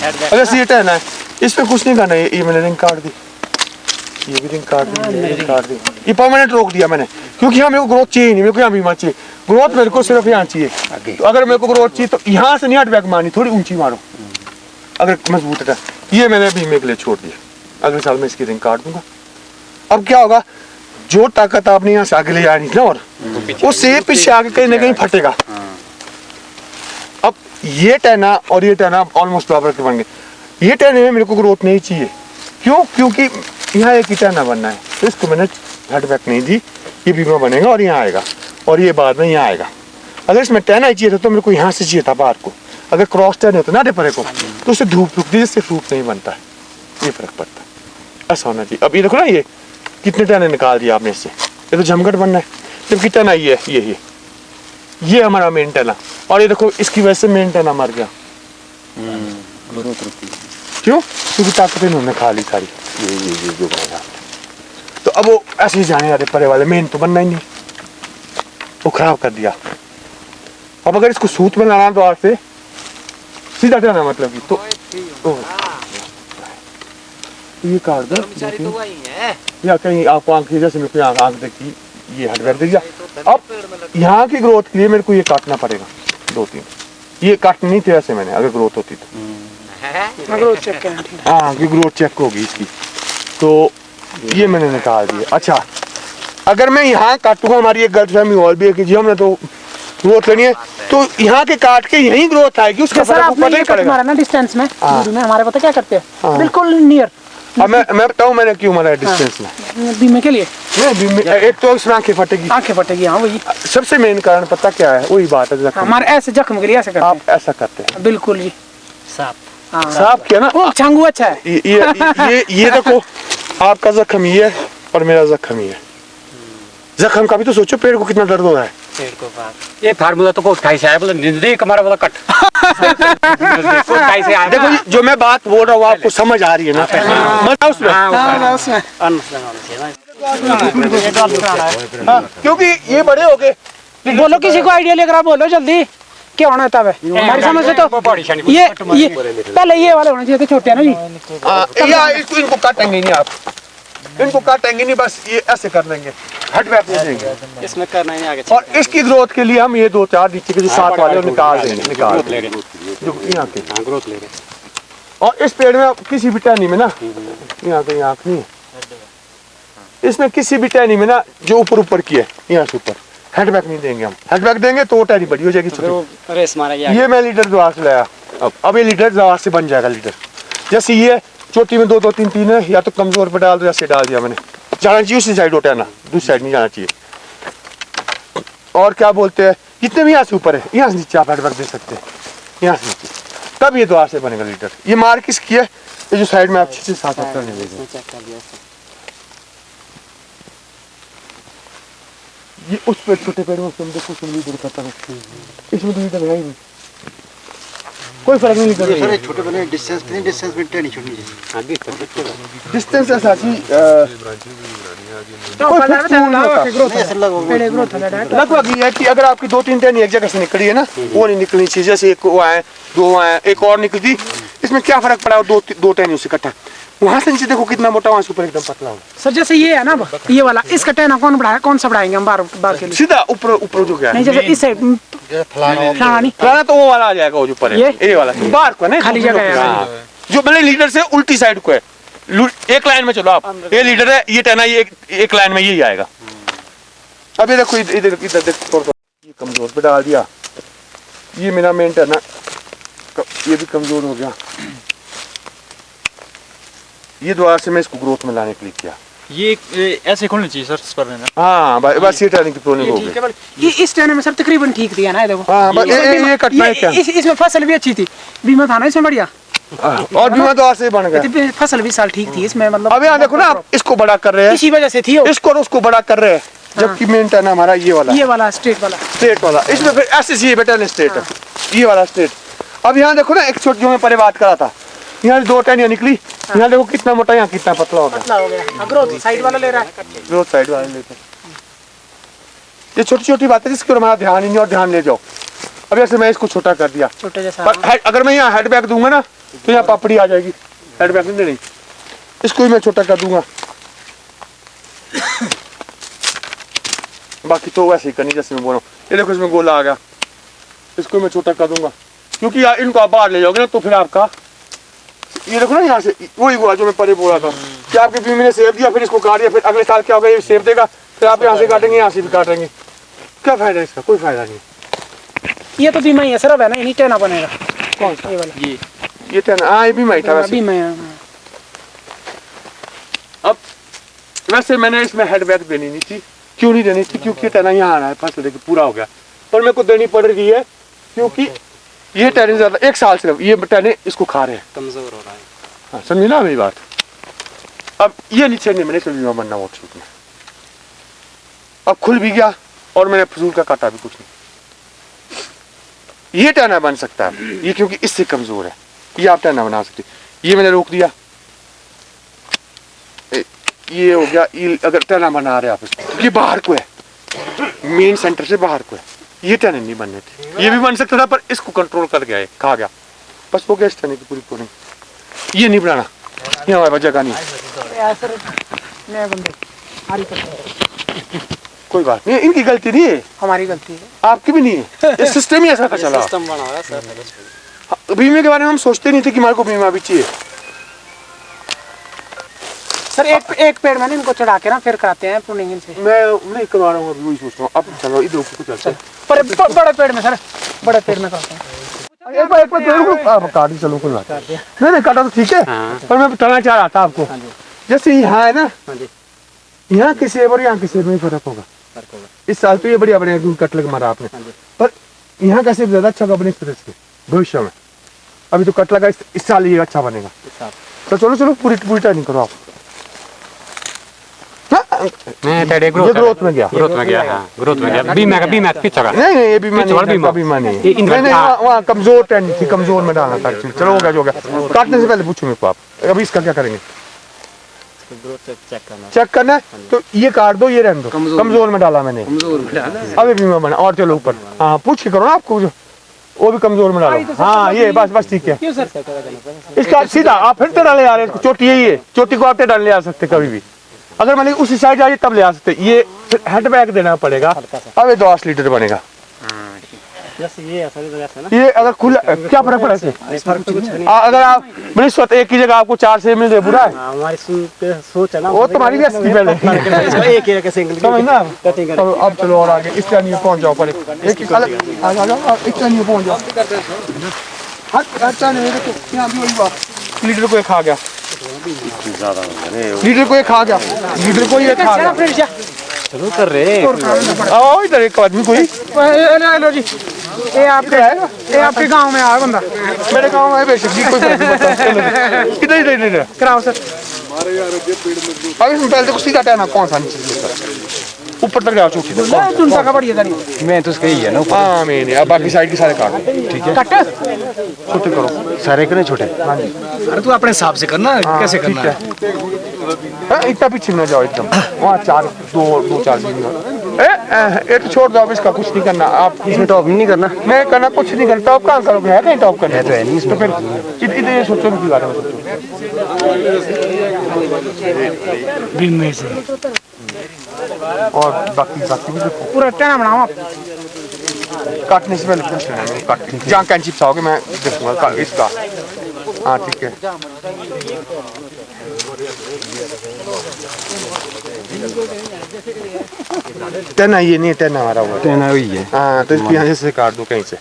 Speaker 1: है। अगर सीट है ना, इसमें कुछ नहीं करना। ये मैंने रिंग काट दी, ये भी रिंग काट दी, ये काट दी, ये परमानेंट रोक दिया मैंने, क्योंकि हाँ मेरे को ग्रोथ चाहिए नहीं, मेरे को यहाँ बीमा चाहिए। ग्रोथ मेरे को सिर्फ यहाँ चाहिए। तो अगर मेरे को ग्रोथ चाहिए तो यहाँ से नहीं हेडबैक मारनी, थोड़ी ऊंची मारो अगर मजबूत है। ये मैंने बीमे के लिए छोड़ दिया, अगले साल में इसकी रिंग काट दूंगा। अब क्या होगा, जो ताकत आपने यहाँ से आगे ले जानी ना, और उससे पीछे आगे कहीं ना कहीं फटेगा। अब ये टहना और ये टहना ऑलमोस्ट बराबर के बन गए। ये टहने में मेरे को ग्रोथ नहीं चाहिए, क्यों? क्योंकि यहाँ एक ही टहना बनना है, तो इसको मैंने हेडबैक नहीं दी। ये बीमा बनेगा और यहाँ आएगा, और ये बाद में यहाँ आएगा। अगर इसमें टहना ही चाहिए था तो मेरे को यहाँ से चाहिए था बाहर को। अगर क्रॉस टहने होता ना डेपरे को, तो उससे धूप रुकती है, जिससे फ्रूट नहीं बनता है। ये फर्क पड़ता है, ऐसा होना चाहिए। अब ये देखो ना, ये कितने टहने निकाल दिया आपने इससे, ये तो झमकट बनना है। जबकि टहना ये हमारा मेन टहना, और ये देखो इसकी वजह से मेन टहना मर गया। क्यों? क्योंकि ताकत इन्होंने खा ली सारी, ये जो बनेगा। तो अब वो ऐसे ही जाने वाले परे वाले, मेन तो बनना ही नहीं, वो खराब कर दिया। अब अगर इसको सूत में लाना तो आज से सीधा टहना मतलब कि तो ये काट दो, या कहीं आपको आंख जैसे मेरे को आंख देखी, ये हट कर दिया। अब यहाँ की ग्रोथ के लिए मेरे को ये काटना पड़ेगा 2-3। ये काटनी नहीं थे ऐसे मैंने, अगर ग्रोथ होती तो।
Speaker 4: ग्रोथ चेक करें।
Speaker 1: हाँ, की ग्रोथ चेक होगी इसकी, तो ये मैंने निकाल दिया। अच्छा, अगर मैं यहाँ काटूंगा, हमारी एक गलतफहमी और भी है कि जी हमने तो ग्रोथ लेनी है तो यहाँ के काट के यही ग्रोथ आएगी, उसका
Speaker 4: सर
Speaker 1: फर्क
Speaker 4: आपने
Speaker 1: पता
Speaker 4: ये
Speaker 1: ही
Speaker 4: कट
Speaker 1: पड़ेगा।
Speaker 4: मारा ना डिस्टेंस में, दूरी में हमारे पता क्या करते हैं, बिल्कुल नियर
Speaker 1: अब मैं बताऊँ मैंने क्यों मारा है डिस्टेंस में।
Speaker 4: बीमे के लिए,
Speaker 1: एक तो इसमें आंखें फटेगी,
Speaker 4: आंखें फटेगी। हाँ वही
Speaker 1: सबसे मेन कारण पता क्या है, वही बात है जख्म।
Speaker 4: हमारे ऐसे जख्म के लिए ऐसे करते
Speaker 1: आप ऐसा करते हैं
Speaker 4: हैं, बिल्कुल जी।
Speaker 6: साफ
Speaker 4: हाँ
Speaker 1: साफ किया ना।
Speaker 4: वो छांगू अच्छा है।
Speaker 1: ये देखो आपका जख्म ये है और मेरा जख्म ये है। जख्म का भी तो सोचो पेड़ को कितना दर्द हो रहा है।
Speaker 6: पेड़ को काट
Speaker 8: ये फार्मूला तो कोट खाई से आया, बोला निंदे कमारा वाला कट कोट खाई से आया।
Speaker 1: देखो जो मैं बात बोल रहा हूँ आपको समझ आ रही है ना, मजा उसमें।
Speaker 4: उसमें
Speaker 1: क्योंकि ये बड़े हो गए।
Speaker 4: बोलो किसी को आइडिया लेकर आप बोलो जल्दी, क्या होना था हमारी समझ से तो ये पहले ये वाले होने चाहिए थे, छोटे हैं ना जी।
Speaker 1: या इनको काटेंगे नहीं आप, इनको काटेंगे नहीं, बस ये ऐसे कर लेंगे, हट बैक नहीं देंगे
Speaker 6: इसमें करना ही आगे।
Speaker 1: और इसकी ग्रोथ के लिए हम ये 2-4 नीचे के जो 7 वाले निकाल देंगे, निकाल देंगे जो यहाँ के।
Speaker 8: ग्रोथ ले रहे।
Speaker 1: और इस पेड़ में किसी भी टहनी में ना, यहाँ तो आँख नहीं है, इसमें किसी भी टहनी में ना जो ऊपर ऊपर की है यहाँ से ऊपर हेडबैक नहीं देंगे हम। हेडबैक देंगे तो वो टहनी बड़ी हो जाएगी छोटी।
Speaker 6: रेस मारा
Speaker 1: ये मैं लीडर द्वार से लाया, अब ये लीडर द्वार से बन जाएगा लीडर। जैसे ये चोटी में 2-2-3-3 है, या तो कमजोर पे डाल दो, ऐसे डाल दिया मैंने। जाना चाहिए उसी साइड उठाना, दूसरी साइड नहीं जाना चाहिए। और क्या बोलते हैं, जितने भी यहाँ से ऊपर है, यहाँ से नीचे आप हेडबैक दे सकते हैं, यहाँ से नीचे, तब ये द्वार से बनेगा लीडर। ये मार किसकी है, ये जो साइड में आप 6-7 करने देंगे, ये उस पे छोटे पेड़ में तुम देखो तुम लीडर करता है, इसमें तो लीडर है ही नहीं, कोई फर्क नहीं
Speaker 2: सर
Speaker 1: लीडर।
Speaker 2: ये छोटे बने डिस्टेंस कितनी डिस्टेंस में टहनी छोड़नी चाहिए?
Speaker 1: डिस्टेंस ऐसा कि
Speaker 2: ऐसे लगभग
Speaker 1: लगभग ये है कि अगर आपकी 2-3 टहनी एक जगह से निकली है ना, वो नहीं निकलनी चाहिए। जैसे एक वो आए, 2 आए, एक और निकली, इसमें क्या फर्क पड़ा, 2 टहनी उससे इकट्ठा। वहाँ से नीचे देखो कितना मोटा, वहाँ से ऊपर एकदम पतला हो।
Speaker 4: सर जैसे ये है ना, ये वाला, इसका टहना कौन बढ़ाया, कौन सा बढ़ाएंगे हम बार के लिए?
Speaker 1: सीधा ऊपर ऊपर जो क्या
Speaker 4: नहीं
Speaker 1: है,
Speaker 4: जैसे इस साइड फलाना नहीं,
Speaker 1: फलाना तो वो वाला आ जाएगा, वो जो ऊपर है ये वाला बाहर को है ना,
Speaker 4: खाली जगह है।
Speaker 1: हाँ। जो मैंने लीडर से उल्टी साइड को है, एक लाइन में चलो आप, ये लीडर है, ये टहना ये एक लाइन में यही आएगा। अब ये देखो इधर देखो, ये कमजोर पे डाल दिया, ये मेरा मेन टहना ये भी कमजोर हो गया। ये द्वारा से मैं इसको ग्रोथ में लाने के लिए किया।
Speaker 10: ये ऐसे खोलनी चाहिए सर, पर लेना।
Speaker 1: हाँ बस ये टर्निंग की प्रोनिंग हो गई।
Speaker 4: ये इस टहने में सर तकरीबन ठीक दिया ना, ये देखो।
Speaker 1: हाँ बस ये कटना है क्या,
Speaker 4: इसमें फसल भी अच्छी थी, बीमा था ना इसमें बढ़िया,
Speaker 1: और बीमा द्वार से बन गया,
Speaker 4: फसल भी साल ठीक थी इसमें, मतलब।
Speaker 1: अब यहाँ देखो ना, आप इसको बड़ा कर रहे हैं,
Speaker 4: इसी वजह से थी वो।
Speaker 1: इसको और उसको बड़ा कर रहे हैं, जबकि मेन टर्न हमारा ये वाला
Speaker 4: स्ट्रेट वाला,
Speaker 1: इसमें फिर ऐसे चाहिए बेटा स्ट्रेट है, ये वाला स्ट्रेट। अब यहाँ देखो ना, एक छोटी जो मैं पहले बात करा था, यहाँ 2 टहनियाँ निकली, यहाँ देखो कितना मोटा, यहाँ कितना पतला हो गया।
Speaker 4: ग्रोथ साइड वाला ले रहा है,
Speaker 1: ग्रोथ साइड वाला लेते हैं। ये छोटी छोटी बातें जिसकी ओर हमारा ध्यान ही नहीं, और ध्यान ले जाओ। अब जैसे मैं इसको छोटा कर दिया,
Speaker 4: छोटे जैसा,
Speaker 1: पर अगर मैं यहाँ हेड बैक दूंगा ना, तो यहाँ पापड़ी आ जाएगी, हेड बैक नहीं देनी, इसको ही मैं छोटा कर दूंगा। बाकी तो वैसे ही करनी जैसे मैं बोल रहा हूँ। ये देखो इसमें गोला आ गया, इसको मैं छोटा कर दूंगा, क्योंकि यार इनको आप बाहर ले जाओगे ना, तो फिर आपका ये देखो ना, यहाँ से वही हुआ जो मैं पहले बोला था कि आपके बीवी ने सेब दिया, फिर इसको काट दिया, फिर अगले साल क्या होगा, ये सेब देगा, फिर आप यहाँ से काटेंगे, यहाँ से भी काटेंगे, क्या फायदा इसका, कोई फायदा नहीं।
Speaker 4: ये तो बीमा ही है सर, अब है ना, नहीं टहना बनेगा।
Speaker 1: कौन सा?
Speaker 4: ये वाला,
Speaker 1: ये टहना, हाँ ये बीमा ही था वैसे।
Speaker 4: बीमा है।
Speaker 1: अब वैसे मैंने इसमें हेड बैक देनी नहीं थी, क्यों नहीं देनी थी, क्योंकि टहना यहाँ आ रहा है, फसल देखिए पूरा हो गया, पर मेरे को देनी पड़ रही है, क्योंकि ये टहने ज्यादा 1 साल से ये टहने इसको खा रहे हैं,
Speaker 6: कमजोर हो रहा है।
Speaker 1: हाँ समझी ना मेरी बात। अब ये नीचे नहीं, मैंने बीमा बनना वो ठीक में, अब खुल भी गया, और मैंने फजूल का काटा भी कुछ नहीं। ये टहना बन सकता है, ये क्योंकि इससे कमजोर है, ये आप टहना बना सकते, ये मैंने रोक दिया, ये हो गया। ये अगर टहना बना रहे आप इसको, ये बाहर को है, मेन सेंटर से बाहर को है, ये टहने नहीं बनने थे, ये भी बन सकता था, पर इसको कंट्रोल कर गया, खा गया, बस हो गया इस टहने की पूरी पूरी। ये नहीं बनाना, ये हमारे पास जगह नहीं, कोई बात नहीं, इनकी गलती नहीं है,
Speaker 4: हमारी गलती है,
Speaker 1: आपकी भी नहीं है, ये सिस्टम ही ऐसा का चला।
Speaker 6: सिस्टम बना हुआ है सर।
Speaker 1: बीमे के बारे में हम सोचते नहीं थे कि हमारे को बीमा भी चाहिए।
Speaker 4: सर एक पेड़ में ना इनको चढ़ा के ना फिर कराते हैं प्रूनिंग इनसे।
Speaker 1: मैं नहीं करवा रहा हूँ अभी, वही सोच रहा हूँ। अब चलो इधर ऊपर को चलते हैं।
Speaker 4: पर बड़े पेड़ में सर, बड़े पेड़ में करते हैं।
Speaker 1: एक बार काट दी, चलो कोई बात नहीं काटा तो ठीक है, पर मैं बताना चाह रहा था आपको, जैसे यहाँ है ना, यहाँ के सेब और यहाँ के सेब में फर्क होगा। इस साल तो ये बढ़िया बढ़िया कट लग मारा आपने, पर यहाँ का सेब ज्यादा अच्छा होगा अपने भविष्य में। अभी तो कट लगा, इस साल ये अच्छा बनेगा। तो चलो चलो पूरी पूरी ट्रेनिंग करो आप।
Speaker 8: तेरे
Speaker 1: ग्रोथ में गया,
Speaker 8: ग्रोथ में गया, हाँ ग्रोथ में गया। बीमा का बीमा पीछे का
Speaker 1: नहीं ये बीमा नहीं, नहीं वहाँ कमजोर ट्रेनिंग थी, कमजोर में डालना था। चलो हो गया जो हो गया। काटने से पहले पूछूंगे तो आप अभी इसका क्या करेंगे? चेक करना है तो ये काट दो, ये रहने दो। कमजोर में डाला मैंने, अभी बीमा बना। और चलो ऊपर, हाँ पूछ के करो ना आपको, जो वो भी कमजोर में डालो। हाँ ये बस ठीक है। इसका सीधा आप फिर तो डाले आ रहे हैं, चोटी यही है, चोटी को आप डालने आ सकते कभी भी। अगर मैंने उसी साइड जाइए तब ले आ सकते। ये हेड बैक देना पड़ेगा, अब ये 10 लीटर बनेगा। ये अगर खुला क्या फर्क पड़ा इससे? अगर आप बृहस्पति एक की जगह आपको 4 से मिल रहे, बुरा है?
Speaker 6: हमारी सोच है ना,
Speaker 1: वो तुम्हारी भी अच्छी पहले
Speaker 6: एक ही सिंगल
Speaker 1: समझ ना। अब चलो और आगे, इसका नहीं पहुंच जाओ पर एक आ जाओ, इसका नहीं पहुंच जाओ। अच्छा नहीं तो यहाँ भी वही बात, लीटर को खा गया, लीटर को खा गया, लीटर को ये खा गया।
Speaker 6: शुरू कर रहे
Speaker 1: आओ इधर एक आदमी कोई
Speaker 4: लो जी, ये आपके गांव में आया बंदा,
Speaker 1: मेरे गांव में बेशक जी कोई इधर इधर इधर
Speaker 4: कराओ सर।
Speaker 1: अब इसमें पहले तो सीधा टाइम कौन सा नीचे ऊपर तक जाओ, चौकी तक
Speaker 4: तुम का बढ़िया गाड़ी
Speaker 9: मैं तो उसका ही है ना।
Speaker 1: हाँ मैंने अब बाकी साइड के सारे काट ठीक है,
Speaker 4: कट
Speaker 1: छोटे करो सारे के नहीं छोटे।
Speaker 3: अरे तू अपने हिसाब से करना, कैसे करना है?
Speaker 1: हाँ इतना पीछे न जाओ एकदम, वहाँ 2-4 ये तो छोड़ दो, अब इसका कुछ नहीं करना। आप
Speaker 9: इसमें टॉप नहीं करना,
Speaker 1: मैं करना कुछ नहीं करता। टॉप कहाँ करोगे? है कहीं टॉप करना? तो है नहीं इसमें। फिर इधर ये सोचो की बात है। और बाकी भी देखो,
Speaker 4: पूरा टेना बनाओ आप।
Speaker 1: काटने से पहले पूछ लेना, जहाँ कैंची फसाओगे मैं देखूंगा इसका। हाँ ठीक है। टेना ये नहीं, टेना हमारा हुआ,
Speaker 9: टेना वही है।
Speaker 1: हाँ तो इसको यहाँ से काट दो कहीं से।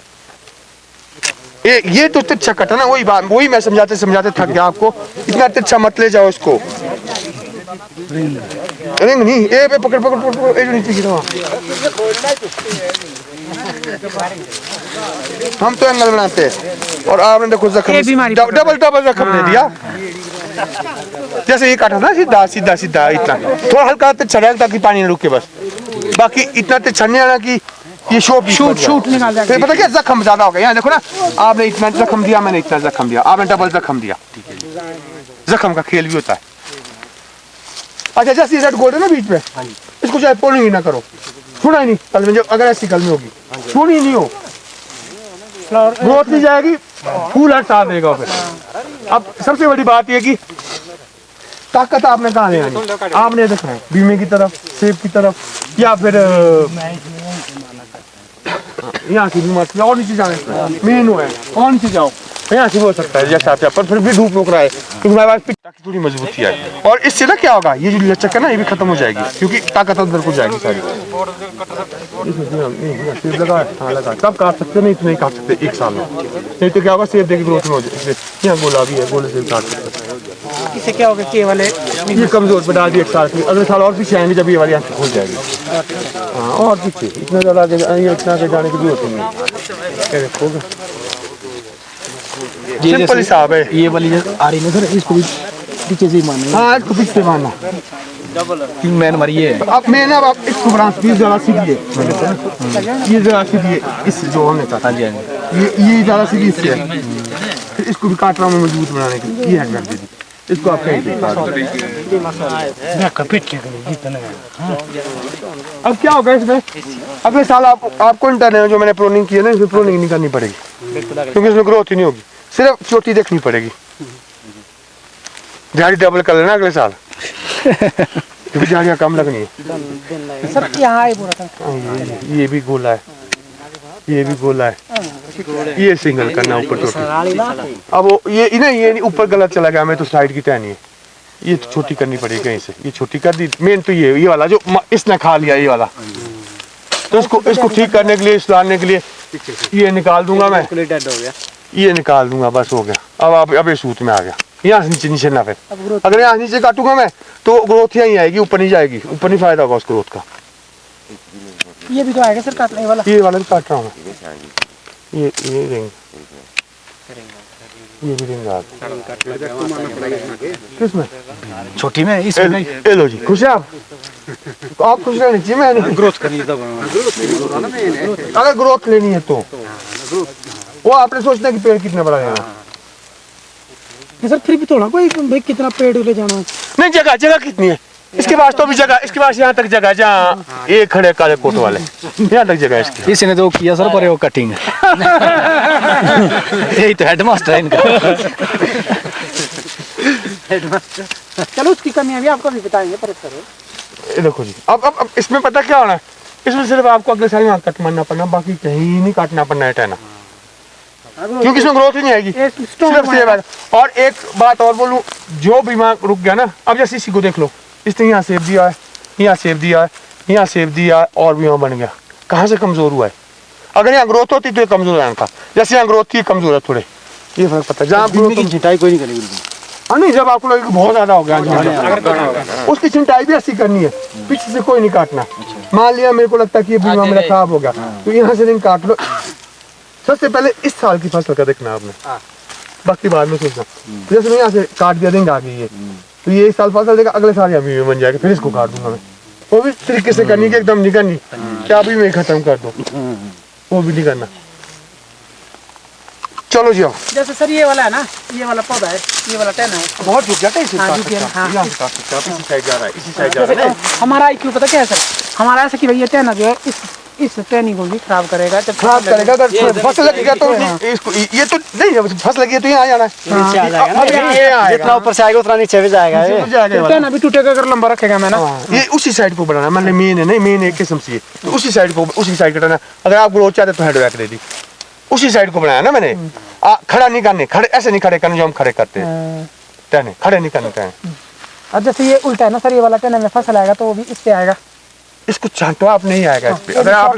Speaker 1: ये तो तिरछा कटा ना, वही बात, वही मैं समझाते समझाते थक गया आपको। इतना तिरछा मत ले जाओ इसको। रिंग नहीं, ये पे पकड़ पकड़ पकड़, ये जो नीचे गिरा। हम तो एंगल बनाते हैं और आपने देखो जख्म, डबल जख्म दे दिया। जैसे ये काटा ना सीधा सीधा सीधा, इतना थोड़ा हल्का तिरछा रहेगा ताकि पानी न रुके बस। बाकी इतना तिरछा नहीं आना कि ये शूट निकाल जाएगा। फिर पता क्या, जख्म ज्यादा हो गया। यहाँ देखो ना, आपने इतना जख्म दिया, मैंने इतना जख्म दिया, आपने डबल जख्म दिया। जख्म का खेल भी होता है। अच्छा जैसे रेड गोल्ड है ना बीच में, इसको चाहे पोलिंग ही ना करो, छूना ही नहीं कल में। जब अगर ऐसी कल में होगी, छूनी ही नहीं हो, ग्रोथ नहीं जाएगी, फूल हटा देगा फिर। अब सबसे बड़ी बात यह कि ताकत आपने कहाँ ले आनी, आपने देखना है बीमे की तरफ, सेब की तरफ, या फिर यहाँ की बीमारी और नीचे जाने मेन है, और नीचे जाओ यहाँ से हो सकता है जैसा आप, पर फिर भी धूप रोक रहा है क्योंकि हमारे पास पिट्टा की थोड़ी मजबूती है। और इससे ना क्या होगा, ये जो लचक है ना ये भी खत्म हो जाएगी क्योंकि ताकत अंदर को जाएगी सारी। सेब लगा है, हाँ लगा, सब काट सकते नहीं, इतना ही काट सकते एक साल में, नहीं तो क्या होगा सेब देखिए ग्रोथ में हो जाए। यहाँ गोला भी है, गोले से भी काट सकते।
Speaker 4: इससे क्या होगा, केवल
Speaker 1: ये कमजोर पे डाल दिए एक साल की, अगले साल और पीछे आएंगे जब ये वाली आंखें खुल जाएगी। हाँ और पीछे इतना ज़्यादा इतना आगे जाने की जरूरत नहीं है। सिंपल हिसाब है।
Speaker 3: ये वाली आ रही ना सर, इसको भी पीछे से ही मारना।
Speaker 1: हाँ इसको पीछे मारना,
Speaker 3: मैन मारी है।
Speaker 1: अब मैंने अब इसको ब्रांच भी ज़्यादा सीधी है, ये ज़्यादा सीधी है इस जो हमने कहा। ये ज़्यादा सीधी इससे है, फिर इसको भी काट रहा हूँ मजबूत बनाने के लिए। ये है कर दीजिए इसको, आप कहीं अब क्या होगा इसमें, अगले साल आपको इंटरनेट जो मैंने प्रोनिंग की है ना, इसमें प्रोनिंग नहीं करनी पड़ेगी क्योंकि इसमें ग्रोथ ही नहीं होगी, सिर्फ चोटी देखनी पड़ेगी। झाड़ी डबल कर लेना अगले साल क्योंकि झाड़ियाँ कम लगनी है।
Speaker 4: सर यहाँ पूरा
Speaker 1: ये भी गोला है, ये भी गोला है, ये सिंगल करना ऊपर टोटल। अब ये ऊपर गलत चला गया, मैं तो साइड की टहनी है, ये तो छोटी करनी पड़ेगी कहीं से, ये छोटी कर दी। मेन तो ये वाला जो इसने खा लिया ये वाला, तो इसको ठीक करने के लिए, सुधारने के लिए ये निकाल दूंगा मैं,
Speaker 6: डेड हो गया।
Speaker 1: ये निकाल दूंगा, बस हो गया। अब ये सूत में आ गया, यहाँ से नीचे ना, फिर अगर यहाँ नीचे काटूंगा मैं तो ग्रोथ यहीं आएगी, ऊपर नहीं जाएगी, ऊपर नहीं फायदा होगा उस ग्रोथ का।
Speaker 4: ये भी तो आएगा सर काटने वाला,
Speaker 1: ये वाला भी काट रहा हूँ मैं, ये रिंग, ये भी रिंग आ गई। किसमें?
Speaker 3: छोटी में इसमें नहीं।
Speaker 1: ए लो जी, खुश है आप? तो आप खुश रहने चाहिए, मैं नहीं।
Speaker 3: ग्रोथ करनी है
Speaker 1: अगर ग्रोथ लेनी है तो वो आपने सोचना कि पेड़ कितने बड़ा लेना।
Speaker 4: सर फिर भी थोड़ा कोई भाई कितना पेड़ ले जाना है।
Speaker 1: नहीं, जगह कितनी है इसके पास, तो भी जगह इसके पास यहाँ तक जगह, जहाँ ये खड़े काले कोट वाले यहाँ तक जगह इसकी।
Speaker 3: इसने तो किया सर, पर वो कटिंग यही तो हेडमास्टर है इनका।
Speaker 4: चलो उसकी कमियां भी आपको भी बताएंगे, पर करो।
Speaker 1: ये देखो जी, अब इसमें पता क्या होना है, इसमें सिर्फ आपको अगले साल यहाँ कट मारना पड़ना, बाकी कहीं नहीं काटना पड़ना है टहना, क्योंकि इसमें ग्रोथ ही नहीं आएगी, सिर्फ ये बात। और एक बात और बोलूँ, जो बीमार रुक गया ना, अब जैसे इसी को देख लो, इसने यहाँ सेब दिया है, यहाँ सेब दिया है, यहाँ सेब दिया है, और भी यहाँ बन गया, कहाँ से कमजोर हुआ है? अगर यहाँ ग्रोथ होती तो ये कमजोर रहना था, जैसे यहाँ ग्रोथ थी कमजोर है थोड़े, ये फर्क पता है। जहाँ
Speaker 3: छिटाई कोई नहीं करेगी,
Speaker 1: हाँ नहीं, जब आपको लगेगा बहुत ज्यादा हो गया, उसकी छिंटाई भी ऐसी करनी है, पीछे से कोई नहीं काटना। मान लिया मेरे को लगता है कि ये बीमा मेरा खराब हो गया, तो यहाँ से रिंग काट लो। सबसे पहले इस साल की फसल का देखना आपने, बाकी बाद में सोचना। जैसे मैं यहाँ से काट दिया, रिंग आ गई है, तो ये इस साल फसल देगा, अगले साल यहाँ बीमे बन जाएगा, फिर इसको काट दूंगा मैं। वो भी तरीके से करनी है, एकदम नहीं करनी क्या भी मैं खत्म कर दो, वो भी नहीं करना। चलो जी,
Speaker 4: जैसे सर ये वाला है ना, ये वाला पौधा है, ये वाला टहना है,
Speaker 1: बहुत झुक जाता है इसी
Speaker 4: हाँ,
Speaker 1: साइड जा रहा है, इसी साइड जा रहा है।
Speaker 4: हमारा IQ पता क्या है सर, हमारा ऐसा कि भाई ये टहना जो है इस टहनी को भी खराब करेगा, जब
Speaker 1: खराब करेगा। अगर फसल लग गया तो इसको, ये तो नहीं, फसल लगी है तो यहाँ आ जाना है,
Speaker 6: जितना ऊपर से आएगा उतना नीचे भी जाएगा।
Speaker 4: टहना भी टूटेगा अगर लंबा रखेगा मैं ना।
Speaker 1: ये उसी साइड को बनाना, मतलब मेन है नहीं, मेन एक किस्म से, तो उसी साइड को, उसी साइड कटाना। अगर आप ग्रोथ चाहते तो हेड बैक दे दी, उसी साइड को बनाया ना मैंने। खड़ा नहीं करने, खड़े ऐसे नहीं खड़े करने जो हम खड़े करते हैं, टहने खड़े नहीं करने टहने।
Speaker 4: और जैसे ये उल्टा है ना सर, ये वाला टहने में फसल आएगा तो वो भी इस पे आएगा,
Speaker 1: इसको छांटो आप, नहीं आएगा इस पे। अगर आप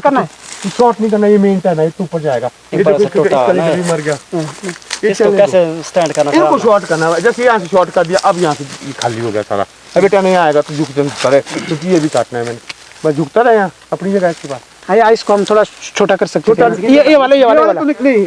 Speaker 1: शॉर्ट नहीं करना, ये मेन टहना है, ऊपर जाएगा, ये मर गया।
Speaker 6: इसको कैसे स्टैंड करना,
Speaker 1: इनको शॉर्ट करना है। जैसे यहाँ से शॉर्ट कर दिया, अब यहाँ से खाली हो गया सारा, अभी टहना यहाँ आएगा तो झुकता रहे, क्योंकि ये भी काटना है मैंने, बस झुकता रहे यहाँ अपनी जगह इसके पास।
Speaker 4: हाँ, इसको हम थोड़ा छोटा कर सकते हैं। ये वाला
Speaker 1: नहीं,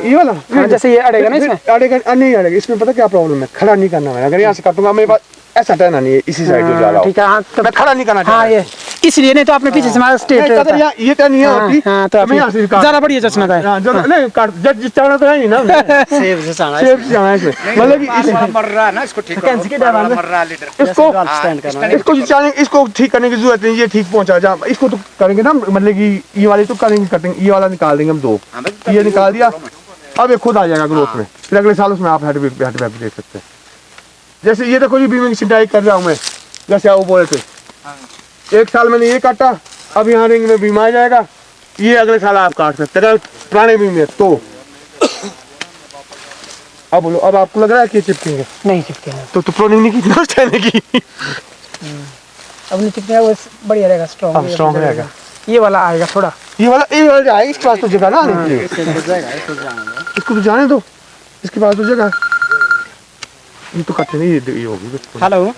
Speaker 1: ये वाला
Speaker 4: हाँ, जैसे ये अड़ेगा ना, इसमें
Speaker 1: अड़ेगा नहीं, अड़ेगा। इसमें पता क्या प्रॉब्लम है, खड़ा नहीं करना है। अगर यहाँ से काटूंगा मेरे पास ऐसा टहना नहीं है, इसी साइड जा रहा हूँ,
Speaker 4: ठीक है। हाँ,
Speaker 1: मैं खड़ा नहीं करना।
Speaker 4: हाँ, ये इसलिए नहीं तो आपने पीछे से हमारा स्टेट
Speaker 1: ये टहनी होती,
Speaker 4: हाँ, तो ज़्यादा बढ़िया चश्मा का है।
Speaker 1: नहीं काट जिस टहना तो है नहीं ना,
Speaker 6: सेब से जाना
Speaker 1: सेब से जाना है इसमें, मतलब
Speaker 6: मर रहा है ना, इसको ठीक करो, मर रहा लीडर,
Speaker 1: इसको ठीक करने की जरूरत नहीं, ये ठीक पहुंचा जा। इसको तो करेंगे ना, मतलब कि ये वाली तो करेंगे, कटिंग ये वाला निकाल देंगे हम दो, ये निकाल दिया, अब ये खुद आ जाएगा ग्रोथ में, फिर अगले साल उसमें आप हेड बैक देख सकते हैं। जैसे ये देखो, ये बीमे की सिंचाई कर रहा हूँ मैं, जैसे आप बोले थे, एक साल मैंने ये काटा, अब यहाँ रिंग में बीमा आ जाएगा, ये अगले साल आप काट सकते हैं पुराने बीमे तो। अब बोलो, अब आपको लग रहा है कि ये चिपकेंगे?
Speaker 4: नहीं चिपकेंगे,
Speaker 1: तो प्रोनिंग नहीं की ना उस टाइम की,
Speaker 4: अब नहीं चिपकेगा, वो बढ़िया रहेगा,
Speaker 1: स्ट्रॉन्ग रहेगा।
Speaker 4: ये वाला आएगा थोड़ा,
Speaker 1: ये वाला आएगा, इसके पास तो जगह ना आने के लिए, इसको तो जाने दो, इसके पास तो जगह, ये तो कटने नहीं, ये होगी।
Speaker 4: हेलो,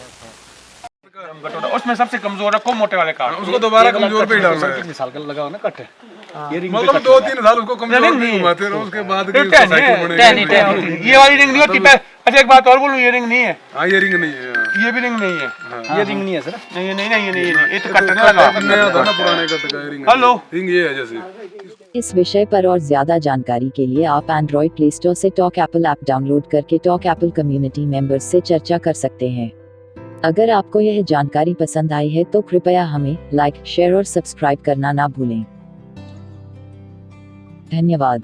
Speaker 1: उसमें सबसे कमजोर है को मोटे वाले काट,
Speaker 5: उसको दोबारा कमजोर पे ही डालना है।
Speaker 3: कितने साल का लगाओ ना कट,
Speaker 5: मतलब 2-3 साल उसको कमजोर नहीं घुमाते रहो, उसके बाद की
Speaker 1: ये वाली रिंग नहीं होती। अच्छा एक बात और बोलूं, ये रिंग नहीं है।
Speaker 5: हाँ, ये रिंग नहीं है,
Speaker 1: ये भी रिंग नहीं है,
Speaker 3: ये रिंग नहीं है सर,
Speaker 1: नहीं ये तो कट लगा
Speaker 5: नया था ना, पुराने कट का रिंग।
Speaker 1: हेलो,
Speaker 5: रिंग ये है जैसे।
Speaker 11: इस विषय पर और ज्यादा जानकारी के लिए आप एंड्रॉइड प्ले स्टोर से टॉक एप्पल ऐप डाउनलोड करके टॉक एप्पल कम्युनिटी मेंबर्स से चर्चा कर सकते हैं। अगर आपको यह जानकारी पसंद आई है तो कृपया हमें लाइक, शेयर और सब्सक्राइब करना ना भूलें। धन्यवाद।